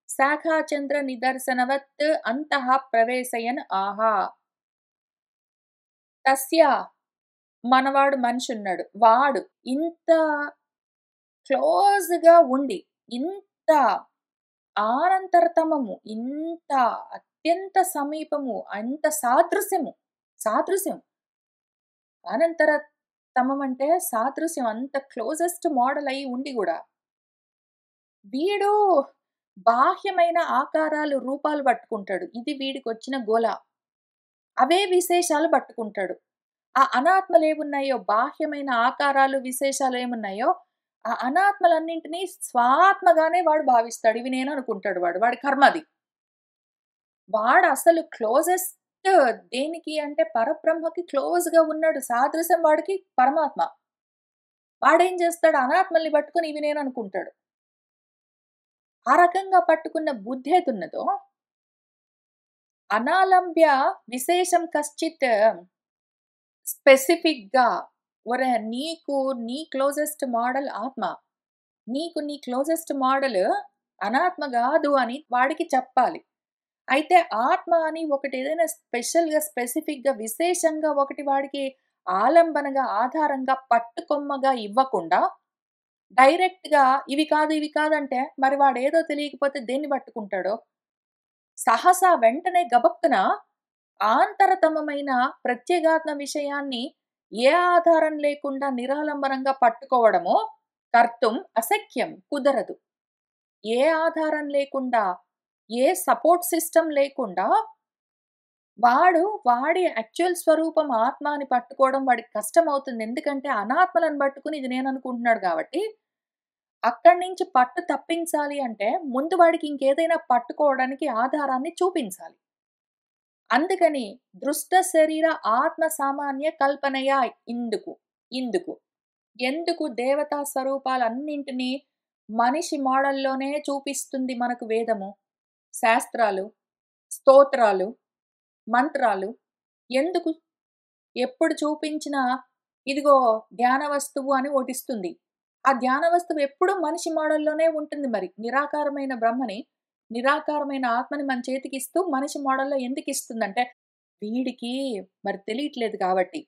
శాఖాచంద్ర నిదర్శనవత్ అంతః ప్రవేశయన్ ఆహా. తస్య మనవాడు మనిషున్నాడు. వాడు ఇంత క్లోజ్‌గా ఉండి, ఇంత ఆనంతరతమము, ఇంత అత్యంత సమీపము, అంత సాదృశ్యము, సాదృశ్యం. అనంతరతమం అంటే సాదృశ్యం. అంత క్లోజెస్ట్ మోడల్ అయ్యి ఉండి గూడా, వీడు బాహ్యమైన ఆకారాలు, రూపాలు పట్టుకుంటాడు. ఇది వీడికొచ్చిన గోల. అవే విశేషాలు పట్టుకుంటాడు. ఆ అనాత్మలేమున్నాయో, బాహ్యమైన ఆకారాలు, విశేషాలేమున్నాయో, ఆ అనాత్మలన్నింటినీ స్వాత్మగానే వాడు భావిస్తాడు. ఇవి నేననుకుంటాడు వాడు. వాడి కర్మది. వాడసలు క్లోజెస్ట్ దేనికి అంటే పరబ్రహ్మకి క్లోజ్‌గా ఉన్నాడు. సాదృశ్యం వాడికి పరమాత్మ. వాడేం చేస్తాడు? అనాత్మల్ని పట్టుకొని ఇవి నేననుకుంటాడు. ఆ రకంగా పట్టుకున్న బుద్ధేదున్నదో, అనాలంబ్య విశేషం కశ్చిత్ స్పెసిఫిక్‌గా ఒరేయ్! నీకు నీ క్లోజెస్ట్ మోడల్ ఆత్మ. నీకు నీ క్లోజెస్ట్ మోడల్ అనాత్మ గాదు అని వాడికి చెప్పాలి. అయితే ఆత్మ అని ఒకటి ఏదైనా స్పెషల్‌గా, స్పెసిఫిక్‌గా, విశేషంగా ఒకటి వాడికి ఆలంబనగా, ఆధారంగా, పట్టుకొమ్మగా ఇవ్వకుండా, డైరెక్ట్‌గా ఇవి కాదు, ఇవి కాదంటే మరి వాడేదో తెలియకపోతే దేన్ని పట్టుకుంటాడో? సహసా వెంటనే గబక్కున ఆంతరతమమైన ప్రత్యేగాత్మ విషయాన్ని ఏ ఆధారం లేకుండా నిరాలంబనంగా పట్టుకోవడమో కర్తుం అశక్యం, కుదరదు. ఏ ఆధారం లేకుండా, ఏ సపోర్ట్ సిస్టమ్ లేకుండా వాడి యాక్చువల్ స్వరూపం ఆత్మ అని పట్టుకోవడం వాడికి కష్టమవుతుంది. ఎందుకంటే అనాత్మలను పట్టుకొని ఇది నేననుకుంటున్నాడు గాబట్టి, అక్కడి నుంచి పట్టు తప్పించాలి అంటే ముందు వాడికి ఇంకేదైనా పట్టుకోవడానికి ఆధారాన్ని చూపించాలి. అందుకని దృష్ట శరీర ఆత్మ సామాన్య కల్పనయా ఇందుకు. ఇందుకు. ఎందుకు దేవతా స్వరూపాలన్నింటినీ మనిషి మోడల్‌లోనే చూపిస్తుంది మనకు వేదము, శాస్త్రాలు, స్తోత్రాలు, మంత్రాలు. ఎందుకు? ఎప్పుడు చూపించినా ఇదిగో ధ్యాన వస్తువు అని ఓటిస్తుంది. ఆ ధ్యాన వస్తువు ఎప్పుడూ మనిషి మోడల్‌లోనే ఉంటుంది మరి. నిరాకారమైన బ్రహ్మని, నిరాకారమైన ఆత్మని మన చేతికిస్తూ మనిషి మోడల్‌లో ఎందుకిస్తుందంటే, వీడికి మరి తెలియట్లేదు కాబట్టి.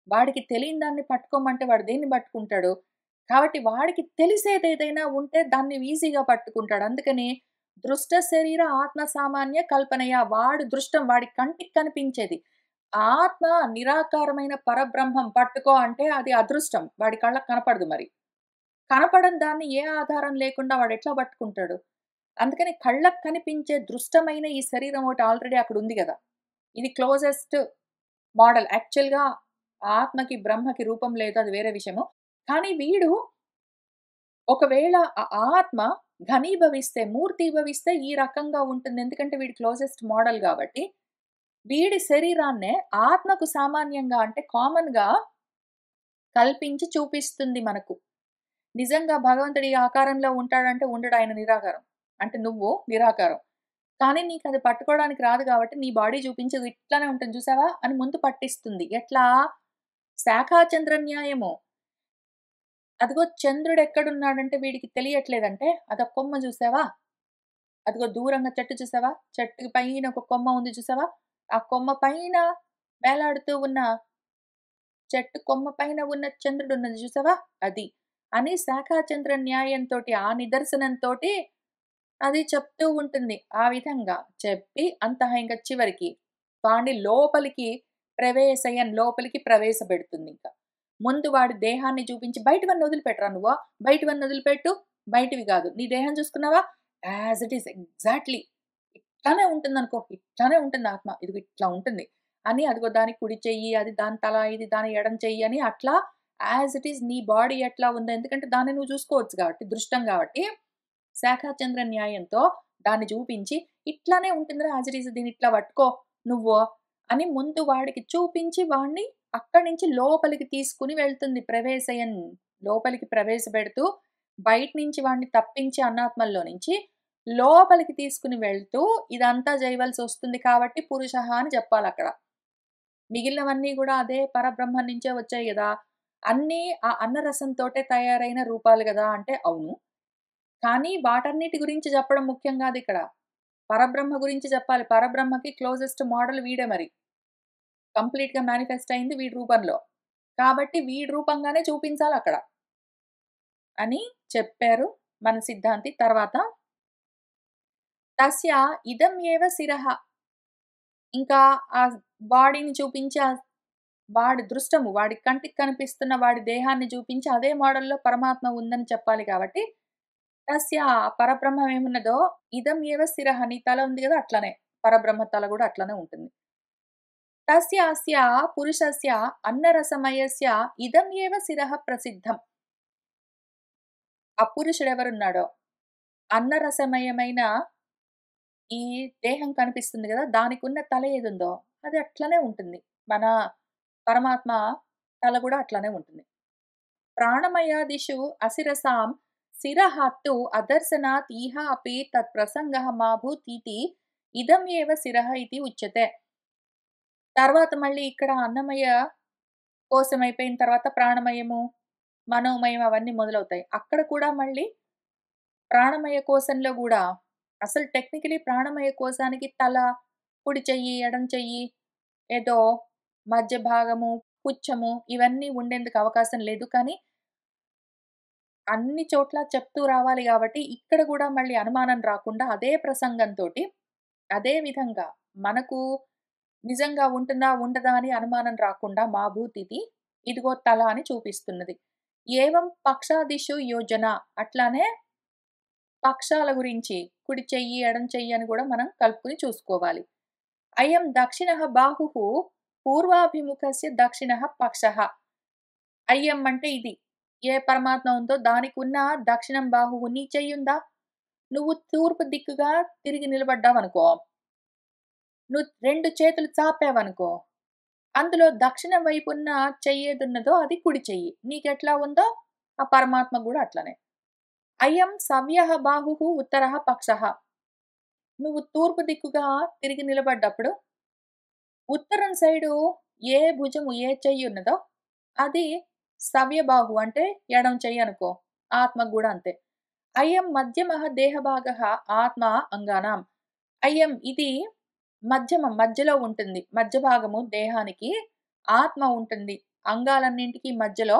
వాడికి తెలియని దాన్ని పట్టుకోమంటే వాడు దేన్ని పట్టుకుంటాడు? కాబట్టి వాడికి తెలిసేదేదైనా ఉంటే దాన్ని ఈజీగా పట్టుకుంటాడు. అందుకని దృష్ట శరీర ఆత్మ సామాన్య కల్పనయ. వాడు దృష్టం వాడి కంటికి కనిపించేది. ఆత్మ నిరాకారమైన పరబ్రహ్మం పట్టుకో అంటే అది అదృష్టం. వాడి కళ్ళకి కనపడదు మరి. కనపడని దాన్ని ఏ ఆధారం లేకుండా వాడెట్లా పట్టుకుంటాడు? అందుకని కళ్ళకి కనిపించే దృష్టమైన ఈ శరీరం ఒకటి ఆల్రెడీ అక్కడుంది గదా! ఇది క్లోజెస్ట్ మోడల్. యాక్చువల్‌గా ఆత్మకి, బ్రహ్మకి రూపం లేదు. అది వేరే విషయము. కానీ వీడు ఒకవేళ ఆ ఆత్మ ఘనీభవిస్తే, మూర్తీభవిస్తే ఈ రకంగా ఉంటుంది. ఎందుకంటే వీడు క్లోజెస్ట్ మోడల్ గాబట్టి, వీడి శరీరాన్నే ఆత్మకు సామాన్యంగా అంటే కామన్‌గా కల్పించి చూపిస్తుంది మనకు. నిజంగా భగవంతుడు ఈ ఆకారంలో ఉంటాడంటే ఉండడు. ఆయన నిరాకారం. అంటే నువ్వు నిరాకారం. కానీ నీకది పట్టుకోవడానికి రాదు గాబట్టి, నీ బాడీ చూపించి "ఇది ఇట్లనే ఉంటుంది చూసావా" అని ముందు పట్టిస్తుంది. ఎట్లా? శాఖాచంద్ర న్యాయము. అదిగో చంద్రుడెక్కడున్నాడంటే వీడికి తెలియట్లేదంటే, అదో కొమ్మ చూసావా? అదిగో దూరంగా చెట్టు చూసావా? చెట్టుకి పైన ఒక కొమ్మ ఉంది చూసావా? ఆ కొమ్మ పైన వేలాడుతూ ఉన్న చెట్టు కొమ్మ పైన ఉన్న చంద్రుడున్నది చూసావా? అది. అని శాఖాచంద్ర న్యాయంతోటి, ఆ నిదర్శనంతోటి అది చెప్తూ ఉంటుంది. ఆ విధంగా చెప్పి ఇంక చివరికి వాడిని లోపలికి ప్రవేశపెడుతుందింక. ముందు వాడి దేహాన్ని చూపించి బయటివన్నీ వదిలిపెట్టరా నువ్వు. బయటివన్నీ వదిలిపెట్టు. బయటివి గాదు. నీ దేహం చూసుకున్నావా? As it is exactly. ఇట్లానే ఉంటుందనుకో. ఇట్లానే ఉంటుంది ఆత్మ. ఇదిగో ఇట్లా ఉంటుంది. అని అదిగో దాని కుడి చెయ్యి, అది దాని తల, ఇది దాని ఎడమ చెయ్యి అని అట్లా యాజ్ ఇట్ ఈజ్ నీ బాడీ ఎట్లా ఉందో ఎందుకంటే దాన్ని నువ్వు చూసుకోవచ్చు గాబట్టి, దృష్టం గాబట్టి, శాఖాచంద్ర న్యాయంతో దాన్ని చూపించి, ఇట్లానే ఉంటుందిరా యాజ్ ఇట్ ఈజ్ దీన్ని ఇట్లా పట్టుకో నువ్వు అని ముందు వాడికి చూపించి వాడిని అక్కడి నుంచి లోపలికి తీసుకొని వెళ్తుంది. లోపలికి ప్రవేశపెడుతూ బయట నుంచి వాడిని తప్పించి అన్నాత్మల్లో నుంచి లోపలికి తీసుకొని వెళ్తూ ఇదంతా చేయవలసొస్తుంది కాబట్టి పురుషః అని చెప్పాలక్కడ. మిగిలినవన్నీ గూడా అదే పరబ్రహ్మం నుంచే వచ్చాయి గదా! అన్నీ ఆ అన్నరసంతోటే తయారైన రూపాలు గదా! అంటే అవును. కానీ వాటన్నిటి గురించి చెప్పడం ముఖ్యం గాదిక్కడ. పరబ్రహ్మ గురించి చెప్పాలి. పరబ్రహ్మకి క్లోజెస్ట్ మోడల్ వీడే మరి. కంప్లీట్‌గా మేనిఫెస్ట్ అయింది వీడి రూపంలో. కాబట్టి వీడి రూపంగానే చూపించాలక్కడ. అని చెప్పారు మన సిద్ధాంతి. తర్వాత తస్య ఇదం ఏవ శిరః. ఇంకా ఆ బాడీని చూపించి వాడి దృష్టము, వాడి కంటికి కనిపిస్తున్న వాడి దేహాన్ని చూపించి అదే మోడల్‌లో పరమాత్మ ఉందని చెప్పాలి కాబట్టి, తస్య పరబ్రహ్మం ఏమున్నదో ఇదం ఏవ శిరః నీ తల ఉంది గదా! అట్లనే. పరబ్రహ్మ తల గూడా అట్లనే ఉంటుంది. తస్య అస్య పురుషస్య అన్నరసమయస్య ఇదం ఏవ శిరః ప్రసిద్ధం. ఆ పురుషుడెవరున్నాడో, అన్నరసమయమైన ఈ దేహం కనిపిస్తుంది గదా! దానికున్న తల ఏదుందో అది అట్లనే ఉంటుంది. మన పరమాత్మ తల గూడా అట్లనే ఉంటుంది. ప్రాణమయాదిషు అశిరసాం శిరః తు అదర్శనాత్ ఇహ అపి తత్ప్రసంగః మా భూతీతి ఇదం ఏవ శిరః ఇతి ఉచ్యతే. తర్వాత మళ్ళీ ఇక్కడ అన్నమయ కోశం అయిపోయిన తర్వాత ప్రాణమయము, మనోమయం అవన్నీ మొదలవుతాయి. అక్కడ కూడా మళ్ళీ ప్రాణమయ కోశంలో గూడా అసలు టెక్నికల్లీ ప్రాణమయ కోశానికి తల, కుడి చెయ్యి, ఎడమ చెయ్యి, ఏదో మధ్య భాగము, పుచ్చము ఇవన్నీ ఉండేందుకు అవకాశం లేదు. కానీ అన్ని చోట్ల చెప్తూ రావాలి గాబట్టి, ఇక్కడ గూడా మళ్ళీ అనుమానం రాకుండా అదే ప్రసంగంతోటి, అదే విధంగా మనకు నిజంగా ఉంటుందా? ఉండదా? అని అనుమానం రాకుండా మా భూతిది ఇదిగో తల అని చూపిస్తున్నది. ఏవం పక్షాదిషు యోజన అట్లానే పక్షాల గురించి కుడి చెయ్యి, ఎడమ చెయ్యి అని గూడా మనం కలుపుకొని చూసుకోవాలి. అయం దక్షిణః బాహుః పూర్వాభిముఖస్య దక్షిణః పక్షః. అయ్యం అంటే ఇది. ఏ పరమాత్మ ఉందో దానికున్న దక్షిణం బాహువు నీ చెయ్యుందా? నువ్వు తూర్పు దిక్కుగా తిరిగి నిలబడ్డావనుకో, నువ్వు 2 చేతులు చాపావనుకో, అందులో దక్షిణం వైపున్న చెయ్యేదున్నదో అది కుడి చెయ్యి. నీకెట్లా ఉందో ఆ పరమాత్మ గూడా అట్లనే. అయం సవ్యః బాహుః ఉత్తరః పక్షః. నువ్వు తూర్పు దిక్కుగా తిరిగి నిలబడ్డప్పుడు, ఉత్తరం సైడు ఏ భుజము, ఏ చెయ్యున్నదో అది సవ్యబాహు అంటే ఎడమ చెయ్యి అనుకో. ఆత్మకు గూడా అంతే. అయం మధ్యమః దేహభాగః ఆత్మ అంగానాం. అయం ఇది మధ్యలో ఉంటుంది. మధ్య భాగము దేహానికి ఆత్మ ఉంటుంది. అంగాలన్నింటికి మధ్యలో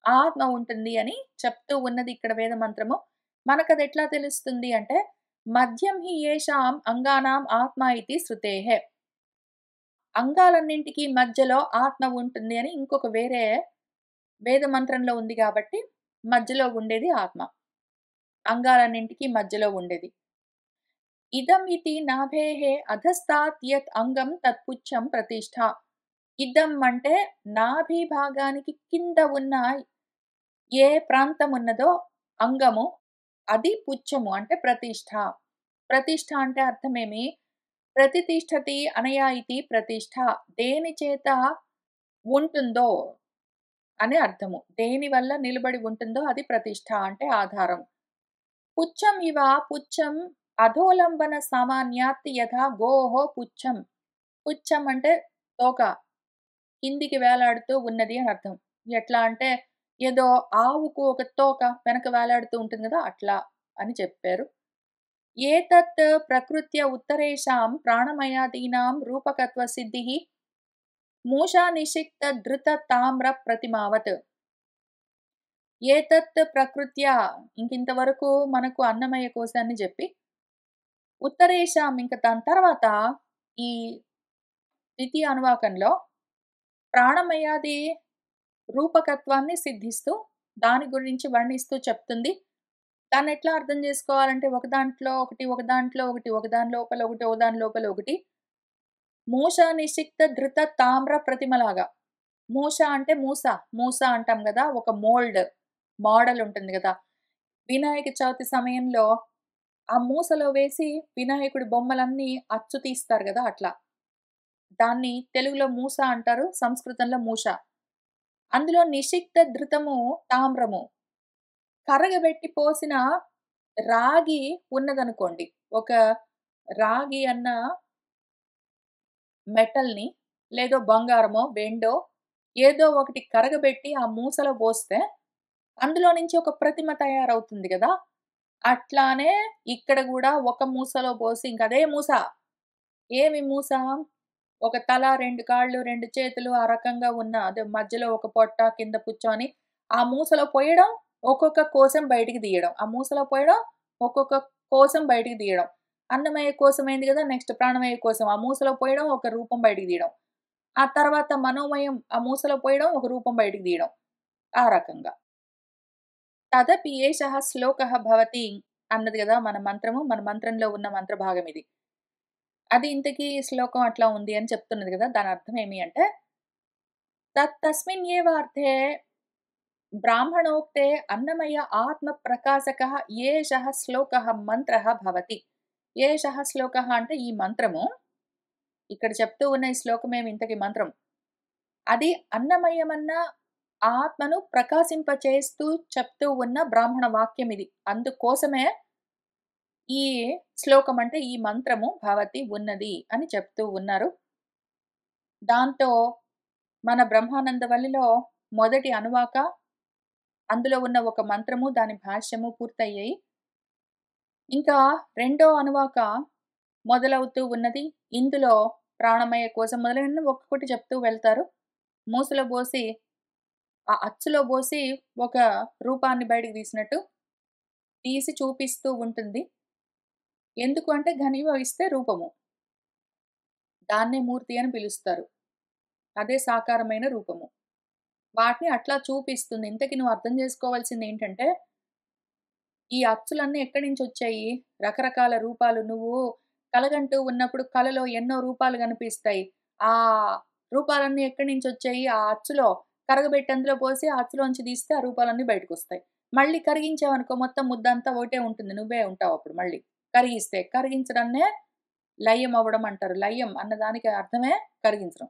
ఆత్మ ఉంటుంది అని చెప్తూ ఉన్నది ఇక్కడ వేద మంత్రము. మనకదెట్లా తెలుస్తుంది అంటే, మధ్యం హి యేషాం అంగానాం ఆత్మ ఇతి శృతేః. అంగాలన్నింటికి మధ్యలో ఆత్మ ఉంటుంది అని ఇంకొక వేరే వేద మంత్రంలో ఉంది గాబట్టి, మధ్యలో ఉండేది ఆత్మ. అంగాలన్నింటికి మధ్యలో ఉండేది. ఇదం ఇతి నాభేః అధస్తాత్ యత్ అంగం తత్ పుచ్చం ప్రతిష్ఠ. ఇదం అంటే నాభి భాగానికి కింద ఉన్న ఏ ప్రాంతం ఉన్నదో అంగము, అది పుచ్చము అంటే ప్రతిష్ఠ. ప్రతిష్ఠ అంటే అర్థమేమి? ప్రతితిష్ఠతి అనయా ఇతి ప్రతిష్ఠ. దేని చేత ఉంటుందో అనే అర్థము. దేనివల్ల నిలబడి ఉంటుందో అది ప్రతిష్ఠ అంటే ఆధారం. పుచ్చం ఇవ పుచ్చం అధోలంబన సామాన్యాత్ యథా గోః పుచ్చం. పుచ్చం అంటే తోక. కిందికి వేలాడుతూ ఉన్నది అని అర్థం. ఎట్లా అంటే ఏదో ఆవుకు ఒక తోక వెనక వేలాడుతూ ఉంటుంది గదా! అట్లా అని చెప్పారు. ఏతత్ ప్రకృత్య ఉత్తరేషాం ప్రాణమయాదీనాం రూపకత్వ సిద్ధిః మూషా నిషిక్త ధృత తామ్ర ప్రతిమావత్. ఏతత్ ప్రకృత్యా ఇంకింతవరకు మనకు అన్నమయ్య కోశాన్ని జెప్పి, ఉత్తరేషాం ఇంక దాని తర్వాత ఈ ద్వితీయ అనువాకంలో ప్రాణమయాది రూపకత్వాన్ని సిద్ధిస్తూ, దాని గురించి వర్ణిస్తూ చెప్తుంది. దాన్నెట్లా అర్థం జేసుకోవాలంటే ఒక దాంట్లో ఒకటి, ఒక దాంట్లో ఒకటి, ఒక దాని లోపల ఒకటి, ఒక దాని లోపల ఒకటి. మూష నిషిక్త ధృత తామ్ర ప్రతిమలాగా. మూష అంటే మూస. మూస అంటాం గదా! ఒక మోడల్ ఉంటుంది గదా! వినాయక చవితి సమయంలో ఆ మూసలో వేసి వినాయకుడి బొమ్మలన్నీ అచ్చు తీస్తారు గదా! అట్లా. దాన్ని తెలుగులో మూస అంటారు. సంస్కృతంలో మూష. అందులో నిషిక్త ధృతము తామ్రము. కరగబెట్టి పోసిన రాగి ఉన్నదనుకోండి. ఒక రాగి అన్న మెటల్‌ని లేదో బంగారమో, వెండో ఏదో ఒకటి కరగబెట్టి ఆ మూసలో పోస్తే అందులో నుంచి ఒక ప్రతిమ తయారవుతుంది గదా! అట్లానే ఇక్కడ గూడా ఒక మూసలో పోసి ఇంకదే మూస. ఏమి మూస? ఒక తల, 2 కాళ్ళు, 2 చేతులు ఆ రకంగా ఉన్న అదే మధ్యలో ఒక పొట్ట, కింద పుచ్చం అని ఆ మూసలో పొయడం, ఒక్కొక్క కోశం బయటికి తీయడం. ఆ మూసలో పోయడం, ఒక్కొక్క కోశం బయటికి తీయడం. అన్నమయ్య కోశం అయింది గదా! నెక్స్ట్ ప్రాణమయ్య కోశం. ఆ మూసలో పోయడం, ఒక రూపం బయటికి తీయడం. ఆ తర్వాత మనోమయం ఆ మూసలో పోయడం, ఒక రూపం బయటికి తీయడం. ఆ రకంగా. తదపి ఏషః శ్లోకః భవతి అన్నది గదా! మన మంత్రము. మన మంత్రంలో ఉన్న మంత్ర భాగం ఇది. అది ఇంతకీ శ్లోకం అట్లా ఉంది అని చెప్తున్నది గదా! దాని అర్థం ఏమి అంటే తస్మిన్నేవ అర్థే బ్రాహ్మణోక్తే అన్నమయ ఆత్మ ప్రకాశకః ఏషః శ్లోకః మంత్రః భవతి. ఏషః శ్లోకః అంటే ఈ మంత్రము. ఇక్కడ చెప్తూ ఉన్న ఈ శ్లోకమేమి ఇంతకి మంత్రం. అది అన్నమయమన్న ఆత్మను ప్రకాశింపచేస్తూ చెప్తూ ఉన్న బ్రాహ్మణ వాక్యం ఇది. అందుకోసమే ఈ శ్లోకం అంటే ఈ మంత్రము భవతి ఉన్నది అని చెప్తూ ఉన్నారు. దాంతో మన బ్రహ్మానందవల్లిలో మొదటి అనువాక, అందులో ఉన్న ఒక మంత్రము, దాని భాష్యము పూర్తయ్యాయి. ఇంకా రెండో అనువాక మొదలవుతూ ఉన్నది. ఇందులో ప్రాణమయ కోసం మొదలైనవి ఒక్కొక్కటి చెప్తూ వెళ్తారు. మూసలో బోసి ఆ అచ్చులో బోసి ఒక రూపాన్ని బయటికి తీసినట్టు తీసి చూపిస్తూ ఉంటుంది. ఎందుకు అంటే ఘనీభవిస్తే రూపము. దాన్నే మూర్తి అని పిలుస్తారు. అదే సాకారమైన రూపము. వాటిని అట్లా చూపిస్తుంది. ఇంతకి నువ్వు అర్థం చేసుకోవాల్సిందేంటంటే, ఈ అచ్చులన్నీ ఎక్కడి నుంచొచ్చాయి? రకరకాల రూపాలు నువ్వు కలగంటూ ఉన్నప్పుడు కలలో ఎన్నో రూపాలు కనిపిస్తాయి. ఆ రూపాలన్నీ ఎక్కడి నుంచొచ్చాయి? ఆ అచ్చులో కరగబెట్టి అందులో పోసి ఆ అచ్చులోంచి తీస్తే ఆ రూపాలన్నీ బయటకొస్తాయి. మళ్ళీ కరిగించావనుకో మొత్తం ముద్దంతా ఒకటే ఉంటుంది. నువ్వే ఉంటావప్పుడు మళ్ళీ. కరిగిస్తే. కరిగించడాన్నే లయం అవ్వడం అంటారు. లయం అన్నదానికి అర్థమే కరిగించడం.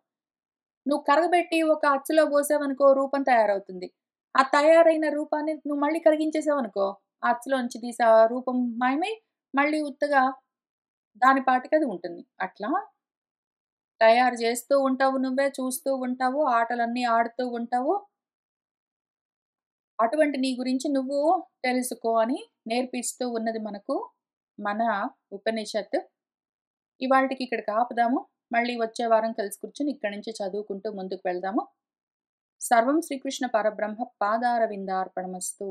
నువ్వు కరగబెట్టి ఒక అచ్చులో పోసావనుకో రూపం తయారవుతుంది. ఆ తయారైన రూపాన్ని నువ్వు మళ్ళీ కరిగించేసావనుకో, ఆ అచ్చులోంచి తీసి ఆ రూపం మాయమై మళ్ళీ ఉత్తగా దాని పాటికది ఉంటుంది. అట్లా తయారు చేస్తూ ఉంటావు నువ్వే, చూస్తూ ఉంటావు, ఆటలన్నీ ఆడుతూ ఉంటావు. అటువంటి నీ గురించి నువ్వు తెలుసుకో అని నేర్పిస్తూ ఉన్నది మనకు మన ఉపనిషత్తు. ఇవాల్టికి ఇక్కడికి ఆపుదాము. మళ్ళీ వచ్చే వారం కలిసి కూర్చొని ఇక్కడి నుంచి చదువుకుంటూ ముందుకు వెళ్దాము. సర్వం శ్రీకృష్ణ పరబ్రహ్మ పాదారవిందార్పణమస్తు.